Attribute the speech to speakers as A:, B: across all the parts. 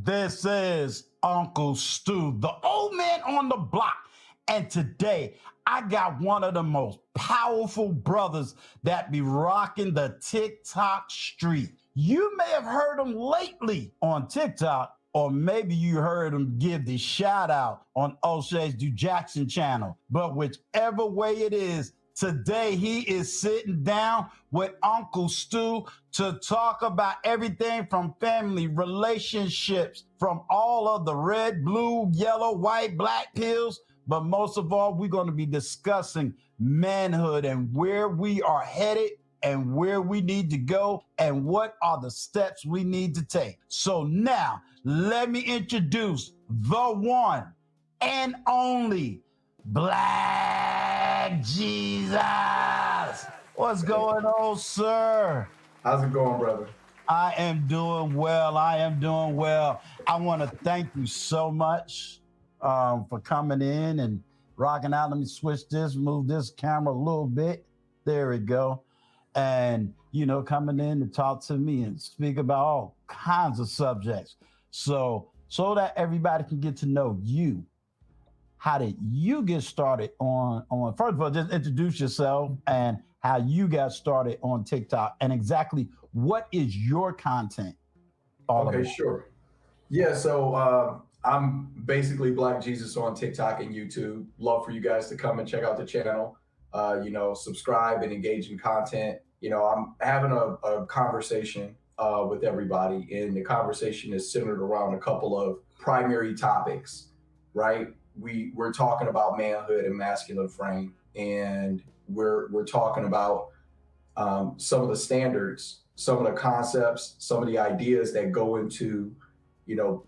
A: This is Uncle Stu, the old man on the block. And today I got one of the most powerful brothers that be rocking the TikTok street. You may have heard him lately on TikTok, or maybe you heard him give the shout out on O'Shea's Do Jackson channel. But whichever way it is, today he is sitting down with Uncle Stu to talk about everything from family, relationships, from all of the red, blue, yellow, white, black pills. But most of all, we're going to be discussing manhood and where we are headed and where we need to go and what are the steps we need to take. So now let me introduce the one and only Black Jesus. What's going on, sir?
B: How's it going, brother?
A: I am doing well. I want to thank you so much for coming in and rocking out. Let me switch this, move this camera a little bit. There we go. And, coming in to talk to me and speak about all kinds of subjects. So that everybody can get to know you. How did you get started on first of all, just introduce yourself and how you got started on TikTok and exactly what is your content all
B: Okay,
A: about?
B: sure. Yeah, so I'm basically Black Jesus on TikTok and YouTube. Love for you guys to come and check out the channel, subscribe and engage in content. I'm having a conversation with everybody, and the conversation is centered around a couple of primary topics, right? We're talking about manhood and masculine frame, and we're talking about some of the standards, some of the concepts, some of the ideas that go into,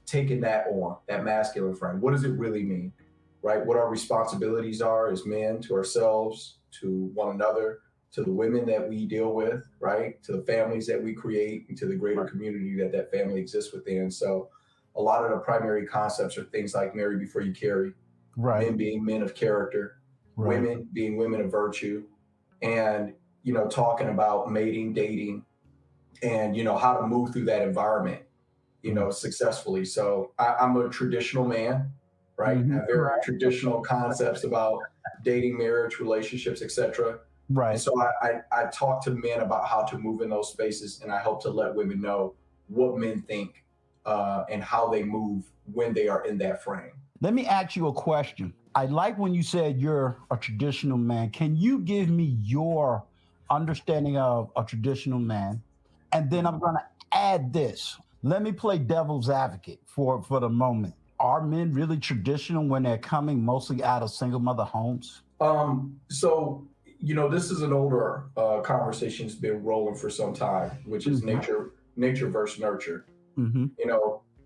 B: taking that on, that masculine frame. What does it really mean, right? What our responsibilities are as men to ourselves, to one another, to the women that we deal with, right? To the families that we create, and to the greater community that family exists within. So a lot of the primary concepts are things like marry before you carry,
A: Right.
B: men being men of character,
A: Right.
B: women being women of virtue, and, talking about mating, dating, and, how to move through that environment, successfully. So I'm a traditional man, right? I have very traditional concepts about dating, marriage, relationships, etc.
A: Right.
B: And so I talk to men about how to move in those spaces, and I help to let women know what men think and how they move when they are in that frame.
A: Let me ask you a question. I like when you said you're a traditional man. Can you give me your understanding of a traditional man? And then I'm going to add this. Let me play devil's advocate for the moment. Are men really traditional when they're coming mostly out of single mother homes?
B: So, this is an older conversation that's been rolling for some time, which is nature versus nurture.
A: Mm-hmm.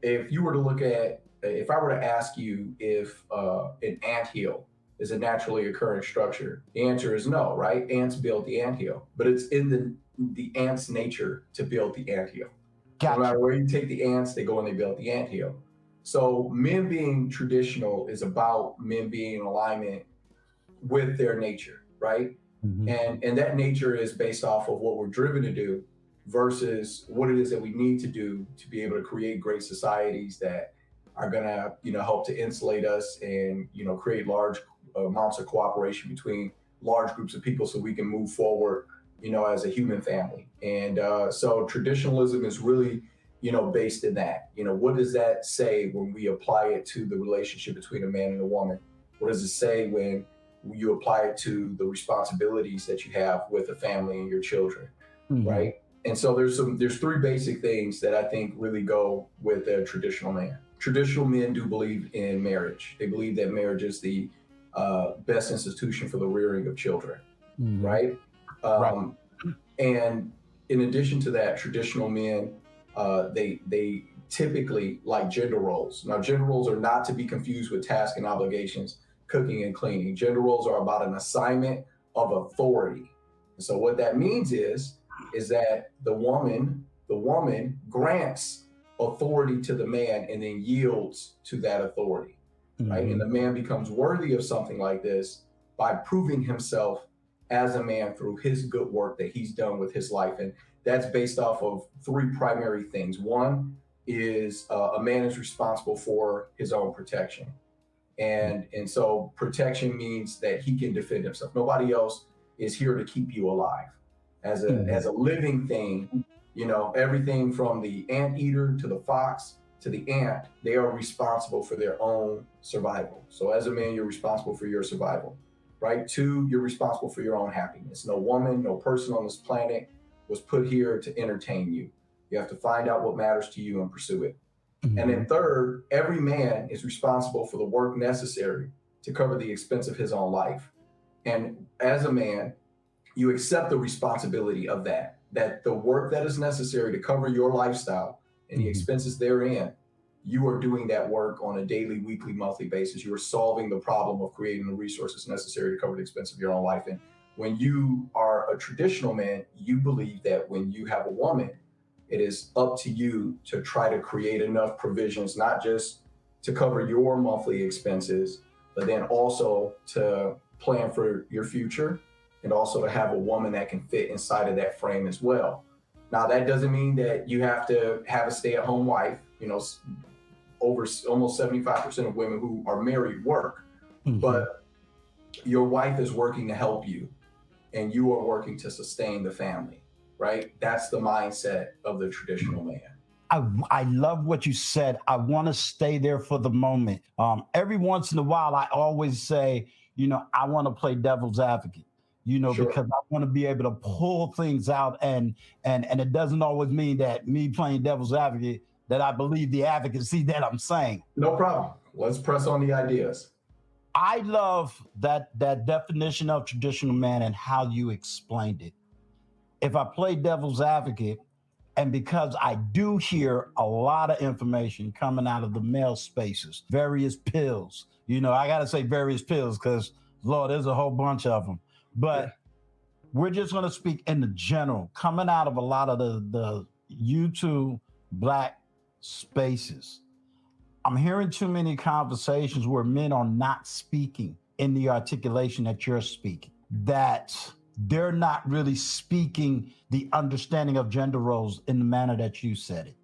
B: If you were to look at, if I were to ask you if an anthill is a naturally occurring structure, the answer is no, right? Ants build the anthill, but it's in the ant's nature to build the anthill.
A: Gotcha.
B: No matter where you take the ants, they go and they build the anthill. So men being traditional is about men being in alignment with their nature, right?
A: Mm-hmm.
B: And that nature is based off of what we're driven to do versus what it is that we need to do to be able to create great societies that are going to, help to insulate us and, create large amounts of cooperation between large groups of people so we can move forward, as a human family. And so traditionalism is really, based in that. What does that say when we apply it to the relationship between a man and a woman? What does it say when you apply it to the responsibilities that you have with a family and your children, right? And so there's three basic things that I think really go with a traditional man. Traditional men do believe in marriage. They believe that marriage is the best institution for the rearing of children, right? And in addition to that, traditional men, they typically like gender roles. Now, gender roles are not to be confused with tasks and obligations, cooking and cleaning. Gender roles are about an assignment of authority. And so what that means is that the woman grants authority to the man and then yields to that authority, right? And the man becomes worthy of something like this by proving himself as a man through his good work that he's done with his life. And that's based off of three primary things. One, is a man is responsible for his own protection. And so protection means that he can defend himself. Nobody else is here to keep you alive. As a living thing, everything from the anteater to the fox to the ant, they are responsible for their own survival. So as a man, you're responsible for your survival, right? Two, you're responsible for your own happiness. No woman, no person on this planet was put here to entertain you. You have to find out what matters to you and pursue it. And then third, every man is responsible for the work necessary to cover the expense of his own life. And as a man, you accept the responsibility of that the work that is necessary to cover your lifestyle and the expenses therein, you are doing that work on a daily, weekly, monthly basis. You are solving the problem of creating the resources necessary to cover the expense of your own life. And when you are a traditional man, you believe that when you have a woman, it is up to you to try to create enough provisions, not just to cover your monthly expenses, but then also to plan for your future and also to have a woman that can fit inside of that frame as well. Now, that doesn't mean that you have to have a stay-at-home wife. Over almost 75% of women who are married work, but your wife is working to help you and you are working to sustain the family. Right? That's the mindset of the traditional man.
A: I love what you said. I want to stay there for the moment. Every once in a while, I always say, I want to play devil's advocate, sure. Because I want to be able to pull things out. And it doesn't always mean that me playing devil's advocate, that I believe the advocacy that I'm saying.
B: No problem. Let's press on the ideas.
A: I love that definition of traditional man and how you explained it. If I play devil's advocate, and because I do hear a lot of information coming out of the male spaces, various pills, I got to say various pills because, Lord, there's a whole bunch of them. But we're just going to speak in the general, coming out of a lot of the YouTube Black spaces. I'm hearing too many conversations where men are not speaking in the articulation that you're speaking, that they're not really speaking the understanding of gender roles in the manner that you said it.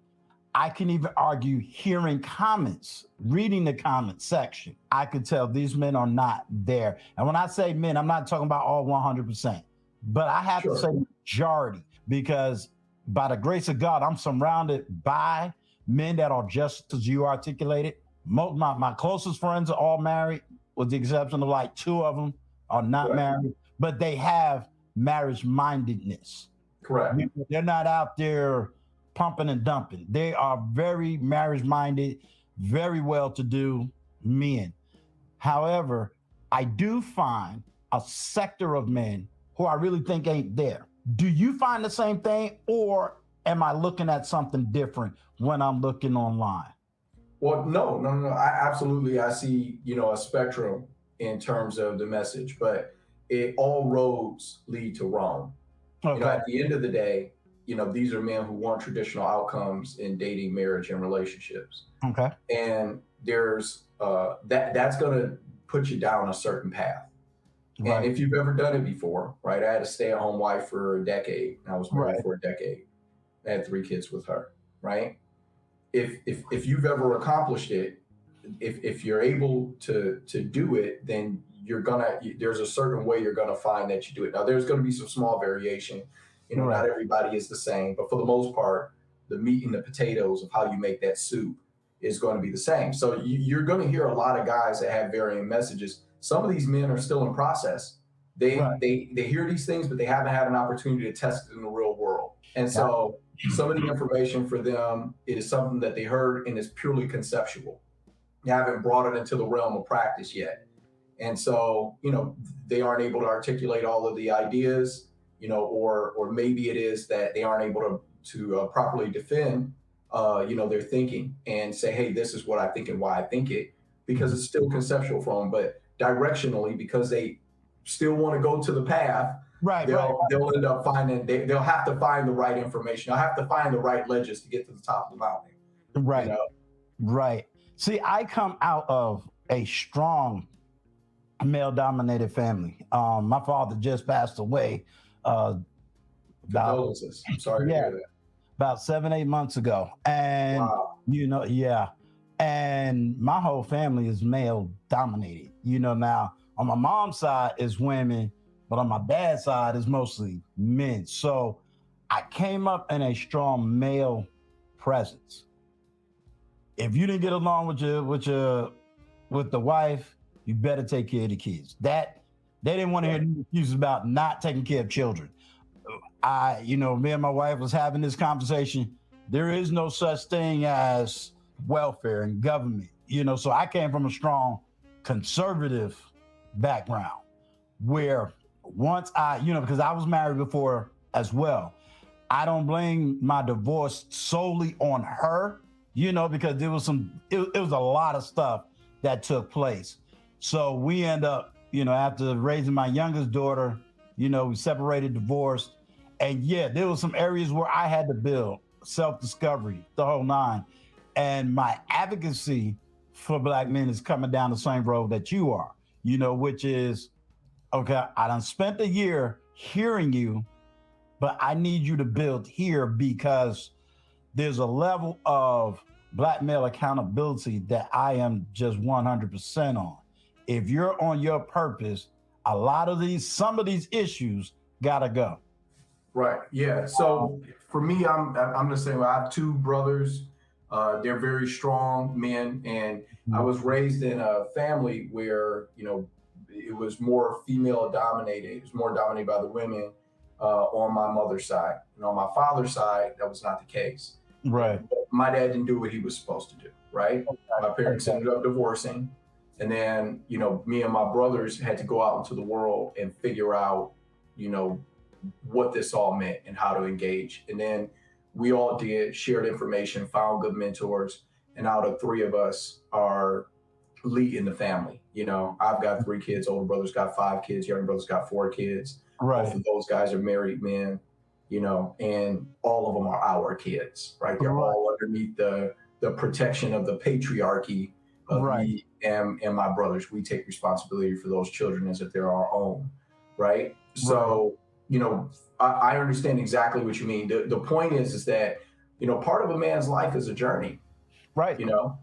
A: I can even argue hearing comments, reading the comment section, I could tell these men are not there. And when I say men, I'm not talking about all 100%, but I have to say majority, because by the grace of God, I'm surrounded by men that are just as you articulated. My closest friends are all married, with the exception of like 2 of them are not married, but they have marriage mindedness.
B: Correct.
A: They're not out there pumping and dumping. They are very marriage minded, very well to do men. However, I do find a sector of men who I really think ain't there. Do you find the same thing, or am I looking at something different when I'm looking online?
B: Well, no. I see, a spectrum in terms of the message, but all roads lead to Rome.
A: Okay.
B: At the end of the day, these are men who want traditional outcomes in dating, marriage, and relationships.
A: Okay.
B: And there's that's going to put you down a certain path. Right. And if you've ever done it before, right? I had a stay-at-home wife for a decade. I was married for a decade. I had 3 kids with her, right? If you've ever accomplished it, if you're able to do it, then there's a certain way you're gonna find that you do it. Now there's gonna be some small variation. Not everybody is the same, but for the most part, the meat and the potatoes of how you make that soup is going to be the same. So you're going to hear a lot of guys that have varying messages. Some of these men are still in process. They hear these things, but they haven't had an opportunity to test it in the real world. And so some of the information for them is something that they heard and is purely conceptual. They haven't brought it into the realm of practice yet. And so, they aren't able to articulate all of the ideas, or maybe it is that they aren't able to properly defend, their thinking and say, hey, this is what I think and why I think it, because it's still conceptual for them, but directionally, because they still want to go to the path, they'll end up finding, they'll have to find the right information. They'll have to find the right ledges to get to the top of the mountain.
A: Right. Right. See, I come out of a strong male-dominated family. My father just passed away.
B: Condolences. I'm sorry to hear that.
A: About 7-8 months ago. And Yeah. And my whole family is male dominated. Now on my mom's side is women, but on my dad's side is mostly men. So I came up in a strong male presence. If you didn't get along with the wife, you better take care of the kids. That they didn't want to hear
B: Right.
A: any excuses about not taking care of children. Me and my wife was having this conversation. There is no such thing as welfare and government. So I came from a strong conservative background where once because I was married before as well. I don't blame my divorce solely on her, because there was it was a lot of stuff that took place. So we end up, after raising my youngest daughter, we separated, divorced. And yeah, there was some areas where I had to build self-discovery, the whole nine. And my advocacy for Black men is coming down the same road that you are, which is, okay, I done spent a year hearing you, but I need you to build here because there's a level of Black male accountability that I am just 100% on. If you're on your purpose, some of these issues gotta go.
B: Right. Yeah. So for me, I'm the same. I have two brothers. They're very strong men, and I was raised in a family where it was more female dominated. It was more dominated by the women on my mother's side, and on my father's side, that was not the case.
A: Right.
B: My dad didn't do what he was supposed to do. Right. My parents ended up divorcing, and then me and my brothers had to go out into the world and figure out what this all meant and how to engage. And then we all did, shared information, found good mentors. And out of three of us are leading the family. I've got 3 kids, older brother's got 5 kids, younger brother's got 4 kids.
A: Right.
B: Both of those guys are married men, and all of them are our kids, right? They're all underneath the protection of the patriarchy of me and my brothers. We take responsibility for those children as if they're our own, right? So, I understand exactly what you mean. The point is that, part of a man's life is a journey,
A: right?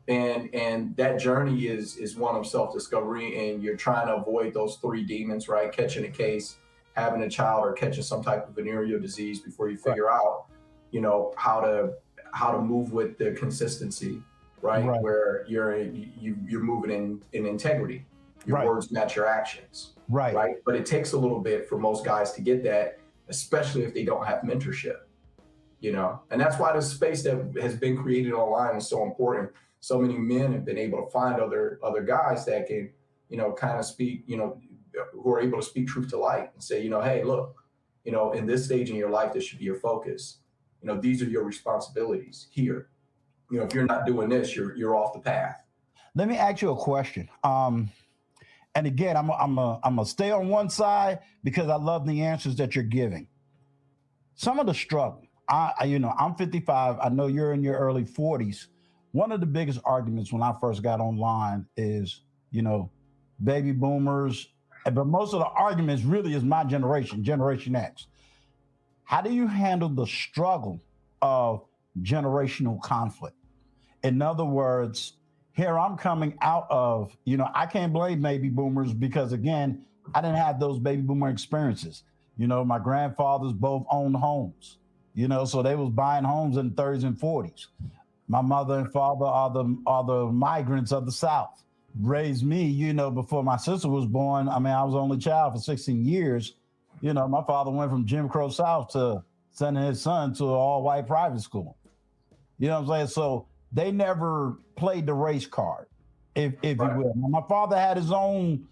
B: And that journey is one of self-discovery, and you're trying to avoid those 3 demons, right? Catching a case, having a child, or catching some type of venereal disease before you figure out, how to move with the consistency, right? Where you're moving in integrity. Your words match your actions. Right. But it takes a little bit for most guys to get that, especially if they don't have mentorship, and that's why the space that has been created online is so important. So many men have been able to find other guys that can, kind of speak, who are able to speak truth to light and say, hey, look, in this stage in your life, this should be your focus. These are your responsibilities here. If you're not doing this, you're off the path.
A: Let me ask you a question. And again, I'm gonna stay on one side because I love the answers that you're giving. Some of the struggle, I'm 55. I know you're in your early 40s. One of the biggest arguments when I first got online is, baby boomers, but most of the arguments really is my generation, Generation X. How do you handle the struggle of generational conflict? In other words, here I'm coming out of, I can't blame baby boomers because, again, I didn't have those baby boomer experiences. My grandfathers both owned homes, so they was buying homes in the 30s and 40s. My mother and father are the migrants of the South. Raised me, before my sister was born. I mean, I was the only child for 16 years. My father went from Jim Crow South to sending his son to an all-white private school. You know what I'm saying? So they never played the race card, if you will. My father had his own,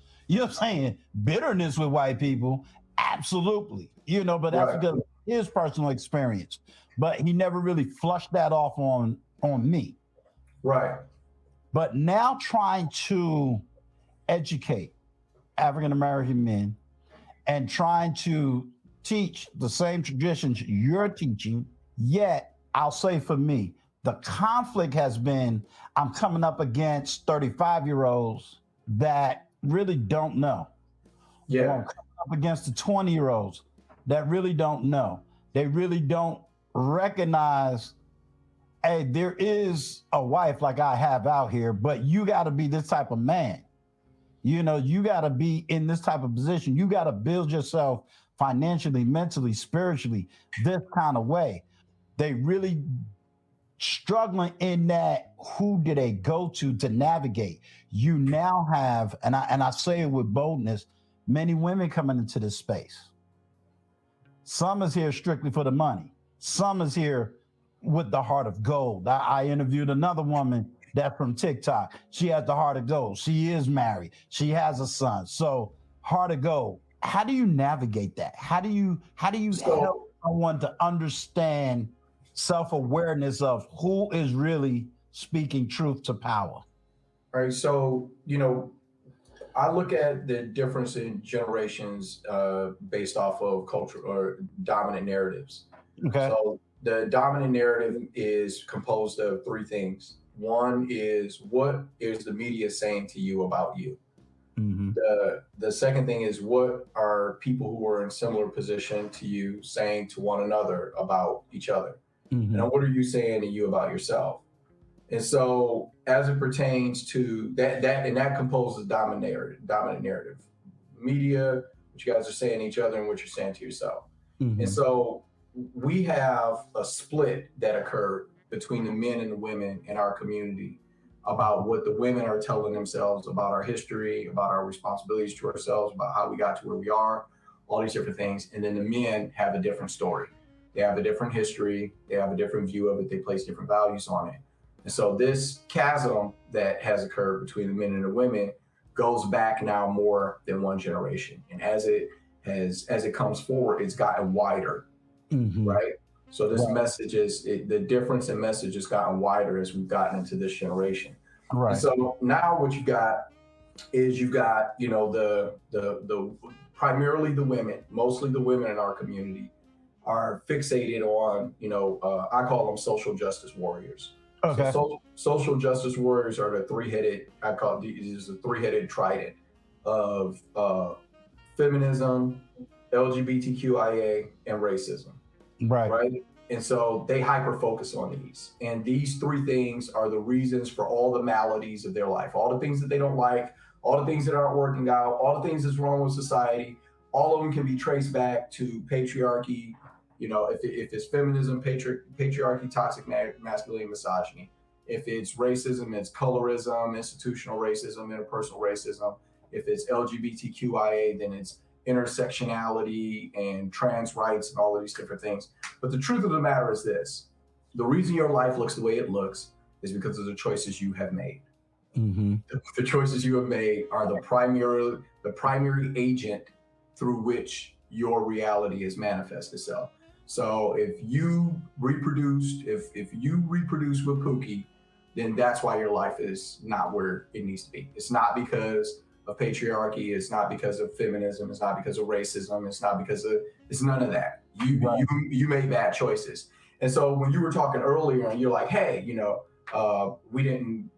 A: bitterness with white people. Absolutely. But that's because of his personal experience. But he never really flushed that off on me.
B: Right.
A: But now trying to educate African-American men and trying to teach the same traditions you're teaching, yet I'll say for me, the conflict has been, I'm coming up against 35-year-olds that really don't know.
B: Yeah.
A: Or I'm coming up against the 20-year-olds that really don't know. They really don't recognize hey, there is a wife like I have out here, but you got to be this type of man. You know, you got to be in this type of position. You got to build yourself financially, mentally, spiritually, this kind of way. They really struggling in that, who do they go to navigate? You now have, and I say it with boldness, many women coming into this space. Some is here strictly for the money. Some is here with the heart of gold. I interviewed another woman that's from TikTok. She has the heart of gold. She is married. She has a son. So heart of gold. How do you navigate that? How do you help someone to understand self-awareness of who is really speaking truth to power?
B: All right. So, I look at the difference in generations based off of culture or dominant narratives.
A: Okay.
B: So the dominant narrative is composed of three things. One is, what is the media saying to you about you?
A: Mm-hmm.
B: The second thing is, what are people who are in similar position to you saying to one another about each other?
A: Mm-hmm.
B: And what are you saying to you about yourself? And so, as it pertains to that composes dominant narrative, media, what you guys are saying to each other, and what you're saying to yourself.
A: Mm-hmm.
B: And so, we have a split that occurred between the men and the women in our community about what the women are telling themselves about our history, about our responsibilities to ourselves, about how we got to where we are, all these different things. And then the men have a different story. They have a different history. They have a different view of it. They place different values on it. And so this chasm that has occurred between the men and the women goes back now more than one generation. And as it comes forward, it's gotten wider,
A: Mm-hmm.
B: right? So this
A: Right.
B: message the difference in message has gotten wider as we've gotten into this generation.
A: Right.
B: And so now what you've got is the primarily the women, mostly the women in our community are fixated on, I call them social justice warriors.
A: Okay.
B: So social justice warriors are the three-headed, I call these the three-headed trident of feminism, LGBTQIA, and racism.
A: Right.
B: Right. And so they hyper focus on these. And these three things are the reasons for all the maladies of their life, all the things that they don't like, all the things that aren't working out, all the things that's wrong with society. All of them can be traced back to patriarchy. If it's feminism, patriarchy, toxic masculinity, misogyny. If it's racism, it's colorism, institutional racism, interpersonal racism. If it's LGBTQIA, then it's intersectionality and trans rights and all of these different things. But the truth of the matter is this: the reason your life looks the way it looks is because of the choices you have made.
A: Mm-hmm.
B: The choices you have made are the primary agent through which your reality is manifest itself. So if you reproduce with Pookie, then that's why your life is not where it needs to be. It's not because of patriarchy. It's not because of feminism. It's not because of racism. It's none of that. You made bad choices. And so when you were talking earlier and you're like, hey, we didn't,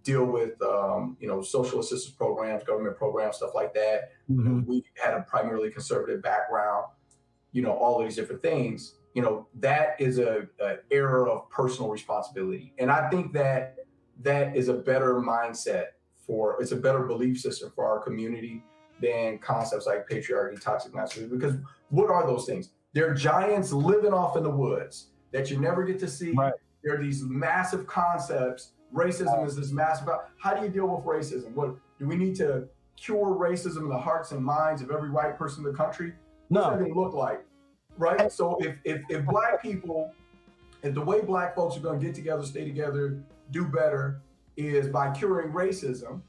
B: deal with, social assistance programs, government programs, stuff like that.
A: Mm-hmm.
B: We had a primarily conservative background, all of these different things, that is a error of personal responsibility. And I think that is a better mindset it's a better belief system for our community than concepts like patriarchy, toxic masculinity, because what are those things? They're giants living off in the woods that you never get to see.
A: Right.
B: They're these massive concepts. Racism is this massive. How do you deal with racism? What do we need to cure racism in the hearts and minds of every white person in the country? What's that going to look like? Right. So if Black people, if the way Black folks are going to get together, stay together, do better is by curing racism,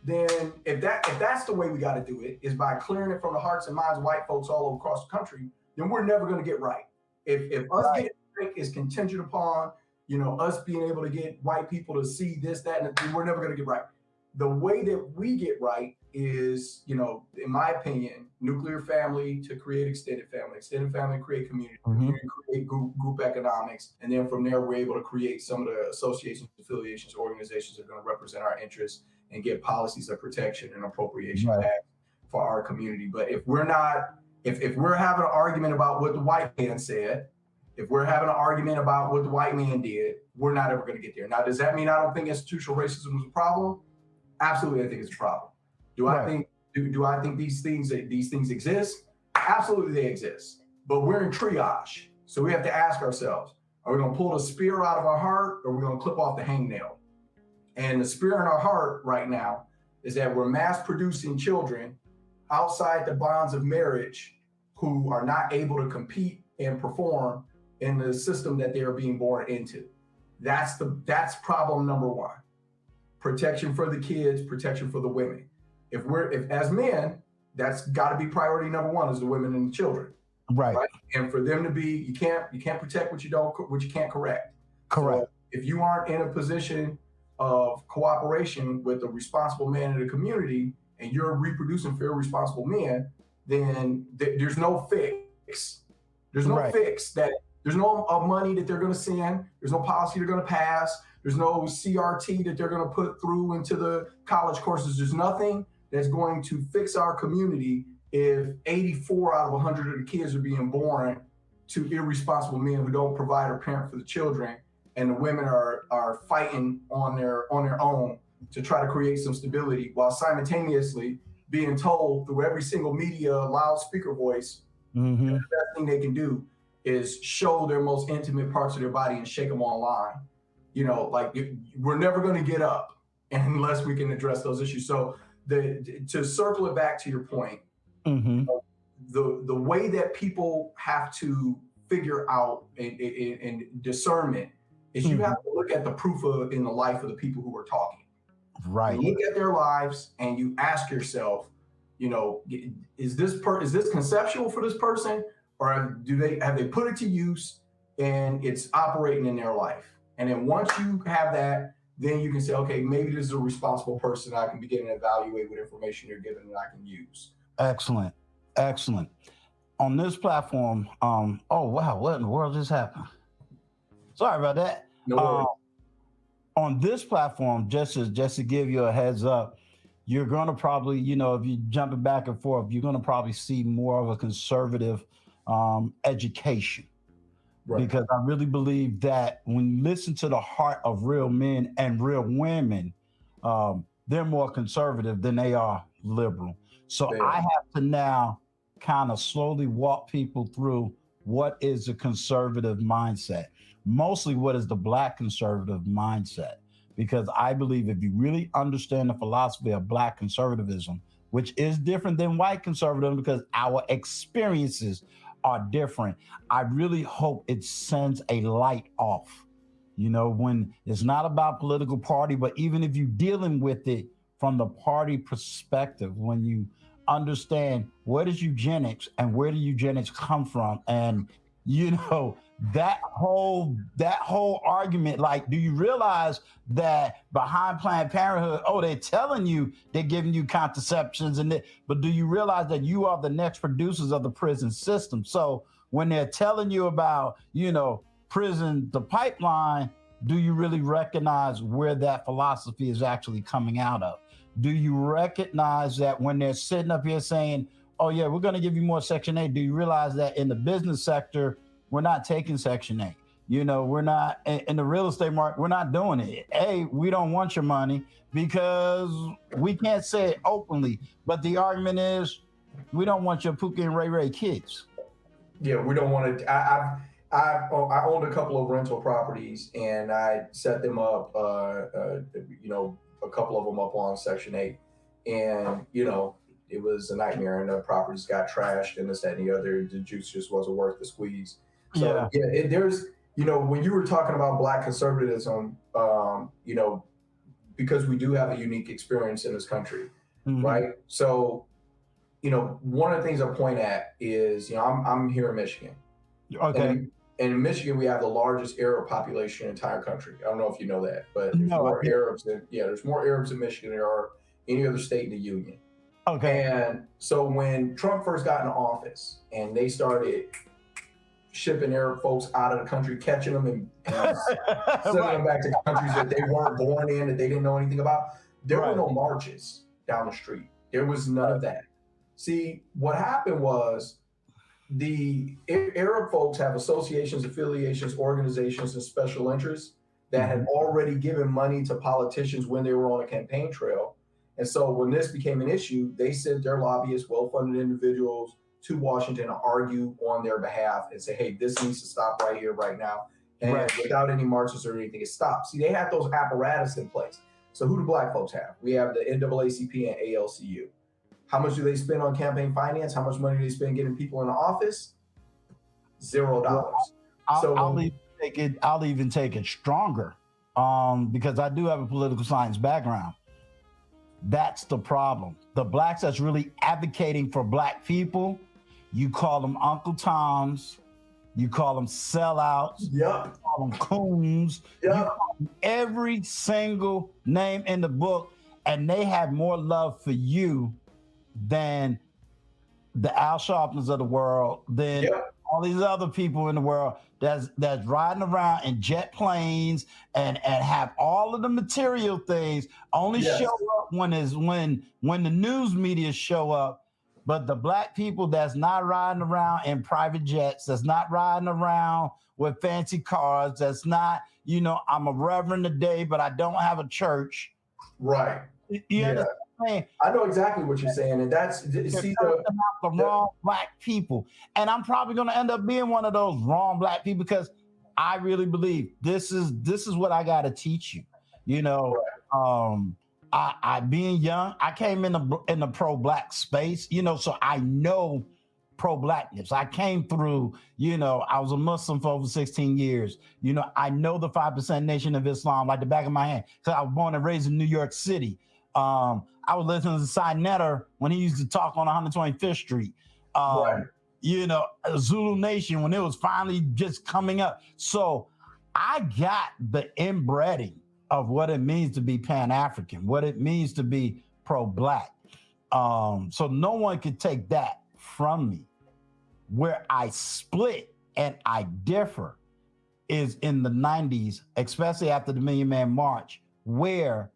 B: then if that's the way we got to do it, is by clearing it from the hearts and minds of white folks all across the country, then we're never going to get right. If us getting right is contingent upon, us being able to get white people to see this, that, and we're never going to get right. The way that we get right is, in my opinion, nuclear family to create extended family create community, community create group economics. And then from there, we're able to create some of the associations, affiliations, organizations that are going to represent our interests and get policies of protection and appropriation back for our community. But if we're not, if we're having an argument about what the white man said, if we're having an argument about what the white man did, we're not ever going to get there. Now, does that mean I don't think institutional racism is a problem? Absolutely, I think it's a problem. Do I think these things exist? Absolutely, they exist. But we're in triage, so we have to ask ourselves: are we going to pull the spear out of our heart, or are we going to clip off the hangnail? And the spear in our heart right now is that we're mass producing children outside the bonds of marriage who are not able to compete and perform in the system that they are being born into. That's problem number one. Protection for the kids, protection for the women. If as men, that's got to be priority number one, is the women and the children.
A: Right.
B: And for them to be, you can't protect what you can't correct.
A: Correct.
B: So if you aren't in a position of cooperation with a responsible man in the community, and you're reproducing for irresponsible men, then there's no fix. There's no fix. That there's no money that they're going to send. There's no policy they're going to pass. There's no CRT that they're going to put through into the college courses. There's nothing that's going to fix our community if 84 out of 100 of the kids are being born to irresponsible men who don't provide or parent for the children, and the women are fighting on their own to try to create some stability, while simultaneously being told through every single media loudspeaker voice that the best thing they can do is show their most intimate parts of their body and shake them online. We're never going to get up unless we can address those issues. So to circle it back to your point, the way that people have to figure out in discernment is you have to look at the proof in the life of the people who are talking.
A: Right.
B: You look at their lives and you ask yourself, is this conceptual for this person, or have they put it to use and it's operating in their life? And then once you have that, then you can say, okay, maybe this is a responsible person I can begin to evaluate what information you're given that I can use.
A: Excellent. On this platform, oh wow, what in the world just happened? Sorry about that.
B: No worries.
A: On this platform, just to give you a heads up, you're going to probably, if you're jumping back and forth, you're going to probably see more of a conservative education. Right. Because I really believe that when you listen to the heart of real men and real women, they're more conservative than they are liberal. So I have to now kind of slowly walk people through what is a conservative mindset. Mostly what is the Black conservative mindset, because I believe if you really understand the philosophy of Black conservatism, which is different than white conservatism because our experiences are different, I really hope it sends a light off, when it's not about political party, but even if you're dealing with it from the party perspective, when you understand what is eugenics and where do eugenics come from, and that whole argument, like, do you realize that behind Planned Parenthood, they're telling you they're giving you contraceptions, but do you realize that you are the next producers of the prison system? So when they're telling you about, prison, the pipeline, do you really recognize where that philosophy is actually coming out of? Do you recognize that when they're sitting up here saying, oh yeah, we're going to give you more Section 8, do you realize that in the business sector, we're not taking Section 8? We're not in the real estate market. We're not doing it. We don't want your money because we can't say it openly. But the argument is, we don't want your Pookie and Ray Ray kids.
B: Yeah, we don't want to. I owned a couple of rental properties, and I set them up. A couple of them up on Section 8, and it was a nightmare, and the properties got trashed, and this, that, and the other. The juice just wasn't worth the squeeze. So there's, when you were talking about Black conservatism, because we do have a unique experience in this country, right? So, one of the things I point at is, I'm here in Michigan.
A: Okay.
B: And in Michigan, we have the largest Arab population in the entire country. I don't know if you know that, but there's more Arabs in Michigan than there are any other state in the union.
A: Okay.
B: And so when Trump first got into office and they started shipping Arab folks out of the country, catching them and sending them back to countries that they weren't born in, that they didn't know anything about, there were no marches down the street. There was none of that. See, what happened was the Arab folks have associations, affiliations, organizations, and special interests that had already given money to politicians when they were on a campaign trail. And so when this became an issue, they sent their lobbyists, well-funded individuals to Washington to argue on their behalf and say, hey, this needs to stop right here, right now. And without any marches or anything, it stopped. See, they had those apparatus in place. So who do black folks have? We have the NAACP and ALCU. How much do they spend on campaign finance? How much money do they spend getting people in the office? $0.
A: I'll even take it stronger, because I do have a political science background. That's the problem. The blacks that's really advocating for black people, you call them Uncle Toms, you call them sellouts, you call them coons, you call them every single name in the book, and they have more love for you than the Al Sharptons of the world, than all these other people in the world that's riding around in jet planes and have all of the material things, only show up when the news media show up. But the black people that's not riding around in private jets, that's not riding around with fancy cars, that's not, I'm a reverend today, but I don't have a church.
B: Right.
A: You understand?
B: I know exactly what you're saying, and that's
A: the wrong black people. And I'm probably going to end up being one of those wrong black people, because I really believe this is what I got to teach you. I being young, I came in the pro-black space, so I know pro-blackness. I came through, I was a Muslim for over 16 years. I know the 5% Nation of Islam like the back of my hand, because I was born and raised in New York City. I was listening to Cy Netter when he used to talk on 125th Street. Zulu Nation when it was finally just coming up. So I got the inbreeding of what it means to be Pan-African, what it means to be pro-black. So no one could take that from me. Where I split and I differ is in the 90s, especially after the Million Man March, where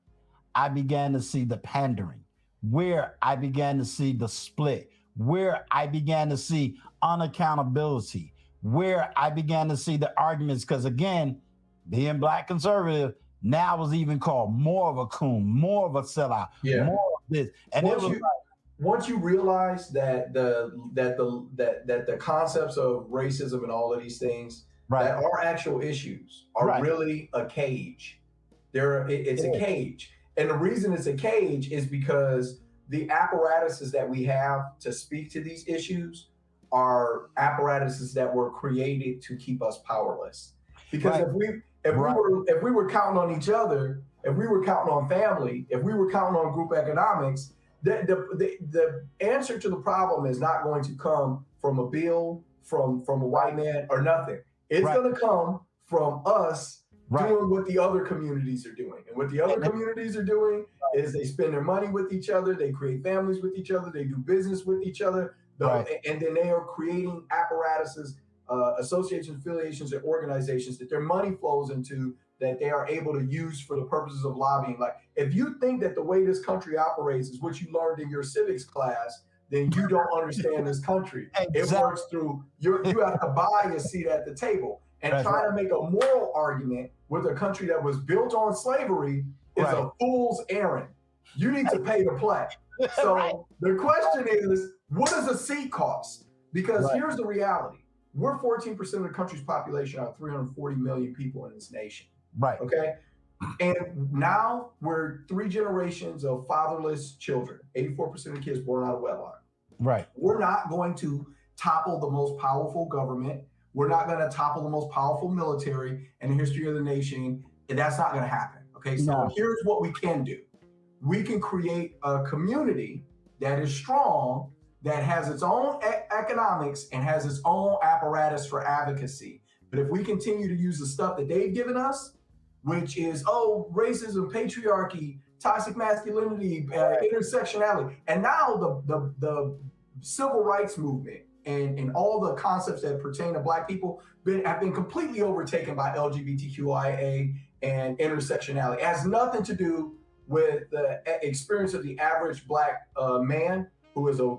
A: I began to see the pandering, where I began to see the split, where I began to see unaccountability, where I began to see the arguments, because again, being black conservative, now was even called more of a coon, more of a sellout, more of this. And
B: once you realize that the concepts of racism and all of these things that are actual issues are really a cage. It's a cage. And the reason it's a cage is because the apparatuses that we have to speak to these issues are apparatuses that were created to keep us powerless. Because if we were counting on each other, if we were counting on family, if we were counting on group economics, the answer to the problem is not going to come from a bill, from a white man, or nothing. It's going to come from us doing what the other communities are doing. And what the other communities are doing is they spend their money with each other, they create families with each other, they do business with each other, and then they are creating apparatuses, associations, affiliations, and organizations that their money flows into, that they are able to use for the purposes of lobbying. Like, if you think that the way this country operates is what you learned in your civics class, then you don't understand this country. It works through, you have to buy a seat at the table. And trying to make a moral argument with a country that was built on slavery is a fool's errand. You need to pay to play. So the question is, what does a seat cost? Because here's the reality. We're 14% of the country's population out of 340 million people in this nation. Okay? And now we're 3 generations of fatherless children, 84% of the kids born out of wedlock. We're not going to topple the most powerful government. We're not going to topple the most powerful military in the history of the nation. And that's not going to happen. Okay, so here's what we can do. We can create a community that is strong, that has its own economics and has its own apparatus for advocacy. But if we continue to use the stuff that they've given us, which is, racism, patriarchy, toxic masculinity, intersectionality, and now the civil rights movement, and all the concepts that pertain to Black people have been completely overtaken by LGBTQIA and intersectionality. It has nothing to do with the experience of the average Black man who is a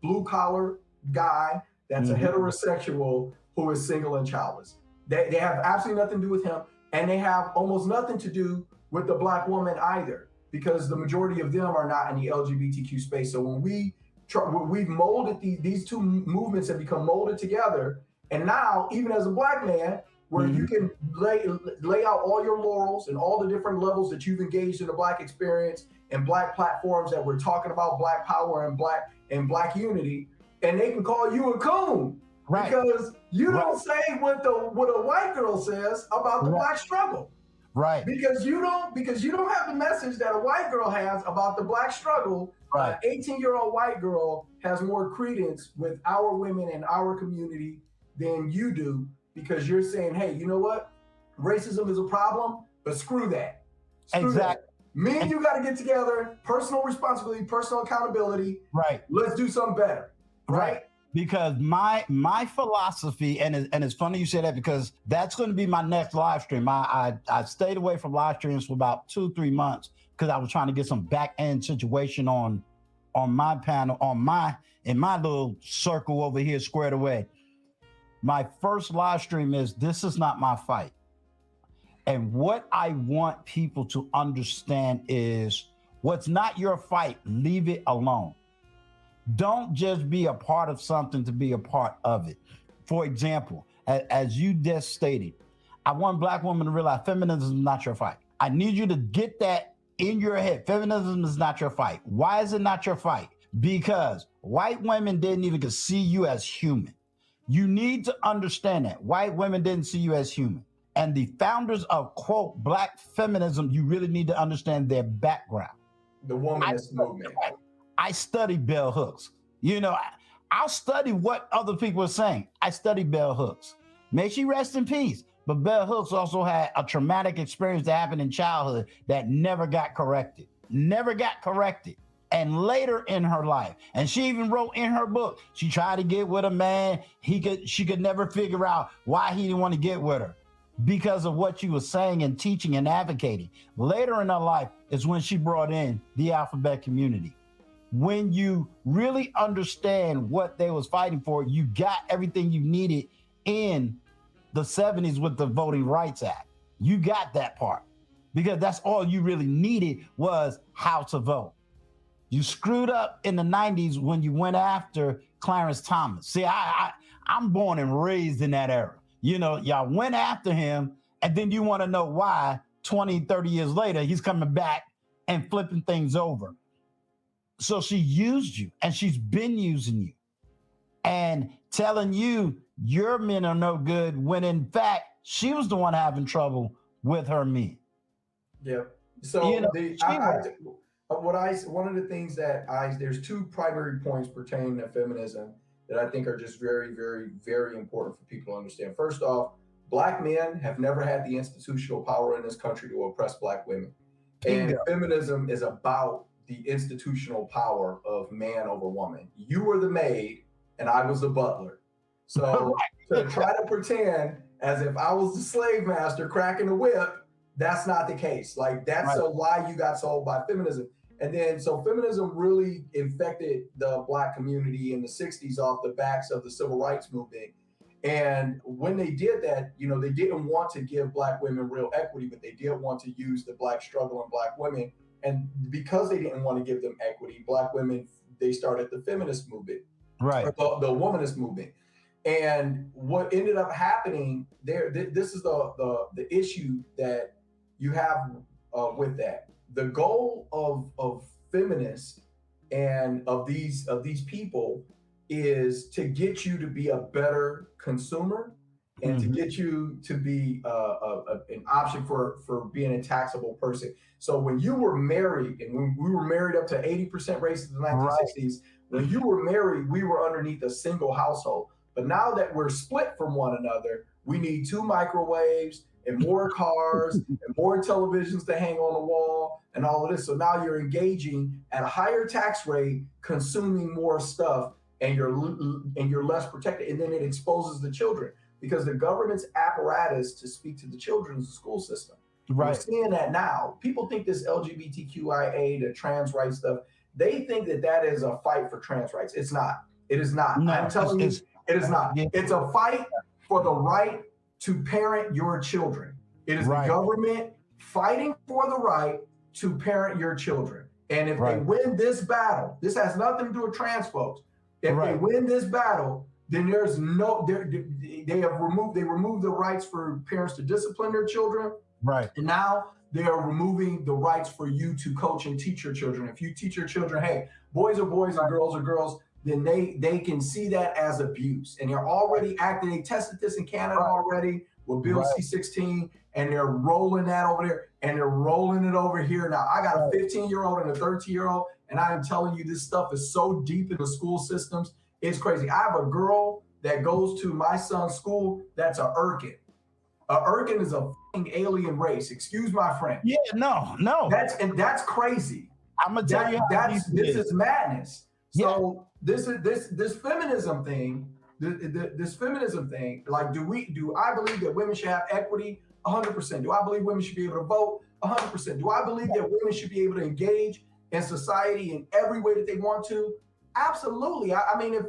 B: blue collar guy that's a heterosexual who is single and childless. They have absolutely nothing to do with him, and they have almost nothing to do with the Black woman either, because the majority of them are not in the LGBTQ space. So when we've molded these two movements have become molded together, and now even as a Black man, where you can lay out all your laurels and all the different levels that you've engaged in the Black experience and Black platforms that we're talking about Black power and Black unity, and they can call you a coon. Right. Because you don't say what a white girl says about the Black struggle.
A: Right.
B: Because you don't have the message that a white girl has about the Black struggle.
A: Right.
B: An 18-year-old white girl has more credence with our women and our community than you do, because you're saying, hey, you know what? Racism is a problem, but screw that. Screw that. Me and you got to get together, personal responsibility, personal accountability.
A: Right.
B: Let's do something better. Right.
A: Because my philosophy, and it's funny you say that, because that's going to be my next live stream. I stayed away from live streams for about 2-3 months because I was trying to get some back end situation on my panel, in my little circle over here squared away. My first live stream is, this is not my fight. And what I want people to understand is, what's not your fight, leave it alone. Don't just be a part of something to be a part of it. For example, as you just stated, I want Black women to realize feminism is not your fight. I need you to get that in your head. Feminism is not your fight. Why is it not your fight? Because white women didn't even see you as human. You need to understand that. White women didn't see you as human. And the founders of, quote, Black feminism, you really need to understand their background.
B: The womanist movement.
A: I study bell hooks. You know, I'll study what other people are saying. I study bell hooks. May she rest in peace. But bell hooks also had a traumatic experience that happened in childhood that never got corrected. And later in her life, and she even wrote in her book, she tried to get with a man. She could never figure out why he didn't want to get with her, because of what she was saying and teaching and advocating. Later in her life is when she brought in the alphabet community. When you really understand what they was fighting for, you got everything you needed in the 70s with the Voting Rights Act. You got that part, because that's all you really needed was how to vote. You screwed up in the 90s when you went after Clarence Thomas. See, I'm born and raised in that era. You know, y'all went after him, and then you want to know why 20, 30 years later, he's coming back and flipping things over. So she used you, and she's been using you and telling you your men are no good, when in fact, she was the one having trouble with her men.
B: Yeah. So you know, one of the things that there's two primary points pertaining to feminism that I think are just very, very, very important for people to understand. First off, Black men have never had the institutional power in this country to oppress Black women. And feminism is about the institutional power of man over woman. You were the maid and I was the butler. So to try to pretend as if I was the slave master cracking the whip, that's not the case. Like, that's a lie you got sold by feminism. And then, so feminism really infected the Black community in the 60s off the backs of the civil rights movement. And when they did that, you know, they didn't want to give Black women real equity, but they did want to use the Black struggle and Black women. And because they didn't want to give them equity, Black women, they started the feminist movement,
A: right?
B: The womanist movement. And what ended up happening there, this is the issue that you have with that. The goal of feminists and of these people is to get you to be a better consumer and to get you to be an option for being a taxable person. So when you were married, and when we were married up to 80% race in the 1960s, when you were married, we were underneath a single household. But now that we're split from one another, we need 2 microwaves and more cars and more televisions to hang on the wall and all of this. So now you're engaging at a higher tax rate, consuming more stuff, and you're less protected. And then it exposes the children, because the government's apparatus to speak to the children is the school system. Right. We're seeing that now. People think this LGBTQIA, the trans rights stuff, they think that is a fight for trans rights. It's not. It is not. No, I'm telling you, It is not.
A: Yeah.
B: It's a fight for the right to parent your children. It is the government fighting for the right to parent your children. And if they win this battle, this has nothing to do with trans folks. If they win this battle, then there's no, they removed the rights for parents to discipline their children.
A: Right.
B: And now they are removing the rights for you to coach and teach your children. If you teach your children, hey, boys are boys and girls are girls, then they can see that as abuse. And they're already acting, they tested this in Canada already with Bill C-16, and they're rolling that over there, and they're rolling it over here. Now, I got a 15-year-old and a 13-year-old, and I am telling you, this stuff is so deep in the school systems. It's crazy. I have a girl that goes to my son's school that's a Irkin. A Irkin is a fucking alien race. Excuse my French.
A: Yeah, no.
B: That's crazy.
A: I'm gonna tell you
B: this is madness. So this feminism thing, this feminism thing, like do I believe that women should have equity? 100%. Do I believe women should be able to vote? 100%. Do I believe that women should be able to engage in society in every way that they want to? Absolutely. I mean,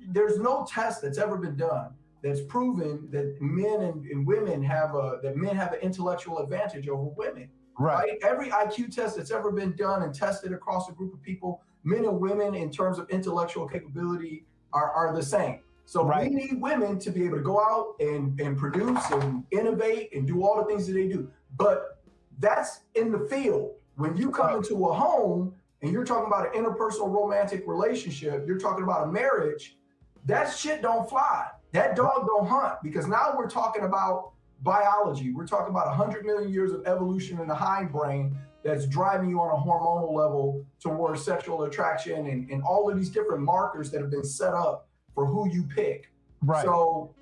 B: there's no test that's ever been done that's proven that men and women have an intellectual advantage over women. Right. Every IQ test that's ever been done and tested across a group of people, men and women in terms of intellectual capability are the same. So we need women to be able to go out and produce and innovate and do all the things that they do. But that's in the field. When you come into a home and you're talking about an interpersonal romantic relationship, you're talking about a marriage, that shit don't fly. That dog don't hunt, because now we're talking about biology. We're talking about 100 million years of evolution in the hindbrain that's driving you on a hormonal level towards sexual attraction and all of these different markers that have been set up for who you pick. Right. So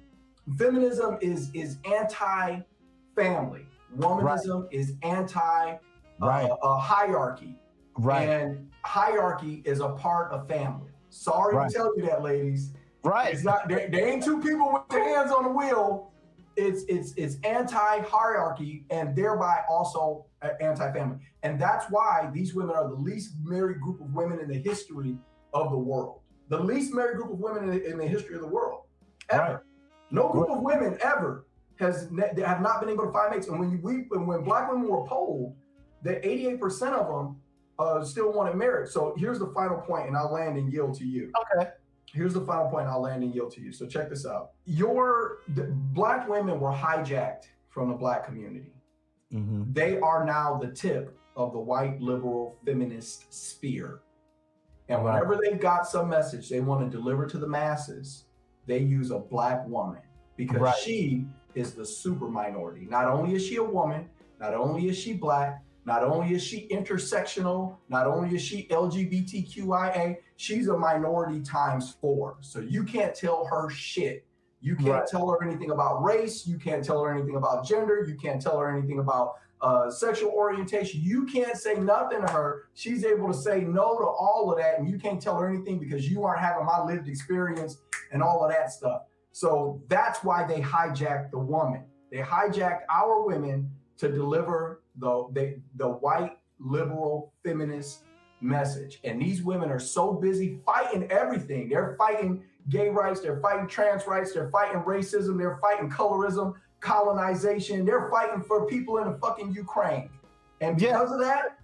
B: feminism is anti-family. Womanism is anti hierarchy. Right. And hierarchy is a part of family. Sorry to tell you that, ladies. Right. It's not. There ain't two people with their hands on the wheel. It's anti-hierarchy and thereby also anti-family. And that's why these women are the least married group of women in the history of the world. The least married group of women in the history of the world, ever. Right. No group of women ever have not been able to find mates. And when Black women were polled, that 88% of them still wanted marriage. So here's the final point, and I'll land and yield to you. Okay. Here's the final point, I'll land and yield to you. So check this out. The Black women were hijacked from the Black community. Mm-hmm. They are now the tip of the white liberal feminist spear. And whenever they've got some message they want to deliver to the masses, they use a Black woman, because she is the super minority. Not only is she a woman, not only is she Black, not only is she intersectional, not only is she LGBTQIA, she's a minority ×4. So you can't tell her shit. You can't tell her anything about race. You can't tell her anything about gender. You can't tell her anything about sexual orientation. You can't say nothing to her. She's able to say no to all of that, and you can't tell her anything because you aren't having my lived experience and all of that stuff. So that's why they hijacked the woman. They hijacked our women to deliver the white liberal feminist message. And these women are so busy fighting everything. They're fighting gay rights, they're fighting trans rights, they're fighting racism, they're fighting colorism, colonization, they're fighting for people in the fucking Ukraine. And because of that,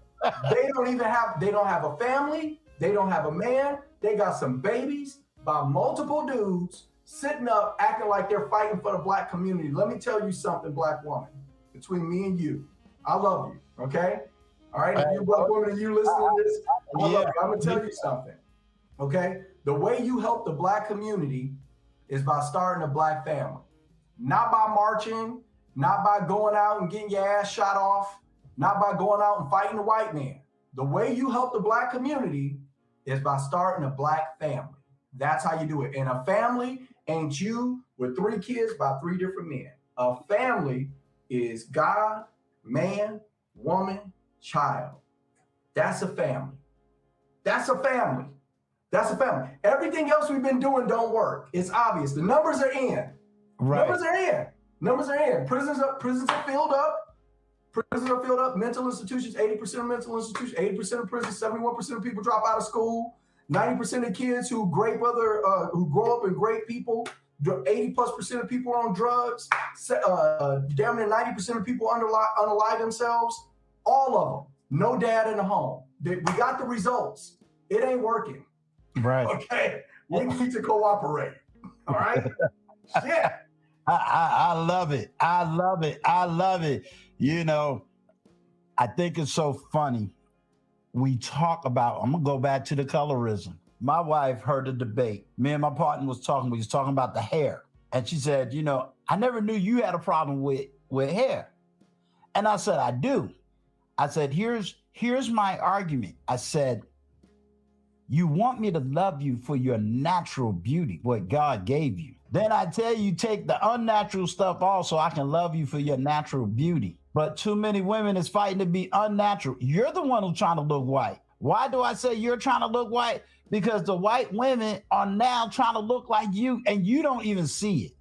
B: they don't have a family, they don't have a man, they got some babies by multiple dudes sitting up acting like they're fighting for the Black community. Let me tell you something, Black woman, between me and you, I love you, okay? All right, if you're Black woman and you listening to this, I love you. I'm gonna tell you something, okay? The way you help the Black community is by starting a Black family. Not by marching, not by going out and getting your ass shot off, not by going out and fighting the white man. The way you help the Black community is by starting a Black family. That's how you do it. And a family ain't you with 3 kids by 3 different men. A family is God, man, woman, child. That's a family. That's a family. That's a family. Everything else we've been doing don't work. It's obvious. The numbers are in. Right. Numbers are in. Prisons are filled up. Prisons are filled up. Mental institutions, 80% of mental institutions, 80% of prisons, 71% of people drop out of school. 90% of kids who who grow up in great people, 80+% of people are on drugs, damn near 90% of people unalive themselves. All of them. No dad in the home. We got the results. It ain't working.
A: Right.
B: Okay. We need to cooperate. All right. Shit.
A: I love it. I love it. I love it. You know, I think it's so funny. We talk about, I'm gonna go back to the colorism. My wife heard a debate. Me and my partner we was talking about the hair. And she said, you know, I never knew you had a problem with hair. And I said, I do. I said, here's my argument. I said, you want me to love you for your natural beauty, what God gave you. Then I tell you, take the unnatural stuff off so I can love you for your natural beauty. But too many women is fighting to be unnatural. You're the one who's trying to look white. Why do I say you're trying to look white? Because the white women are now trying to look like you, and you don't even see it.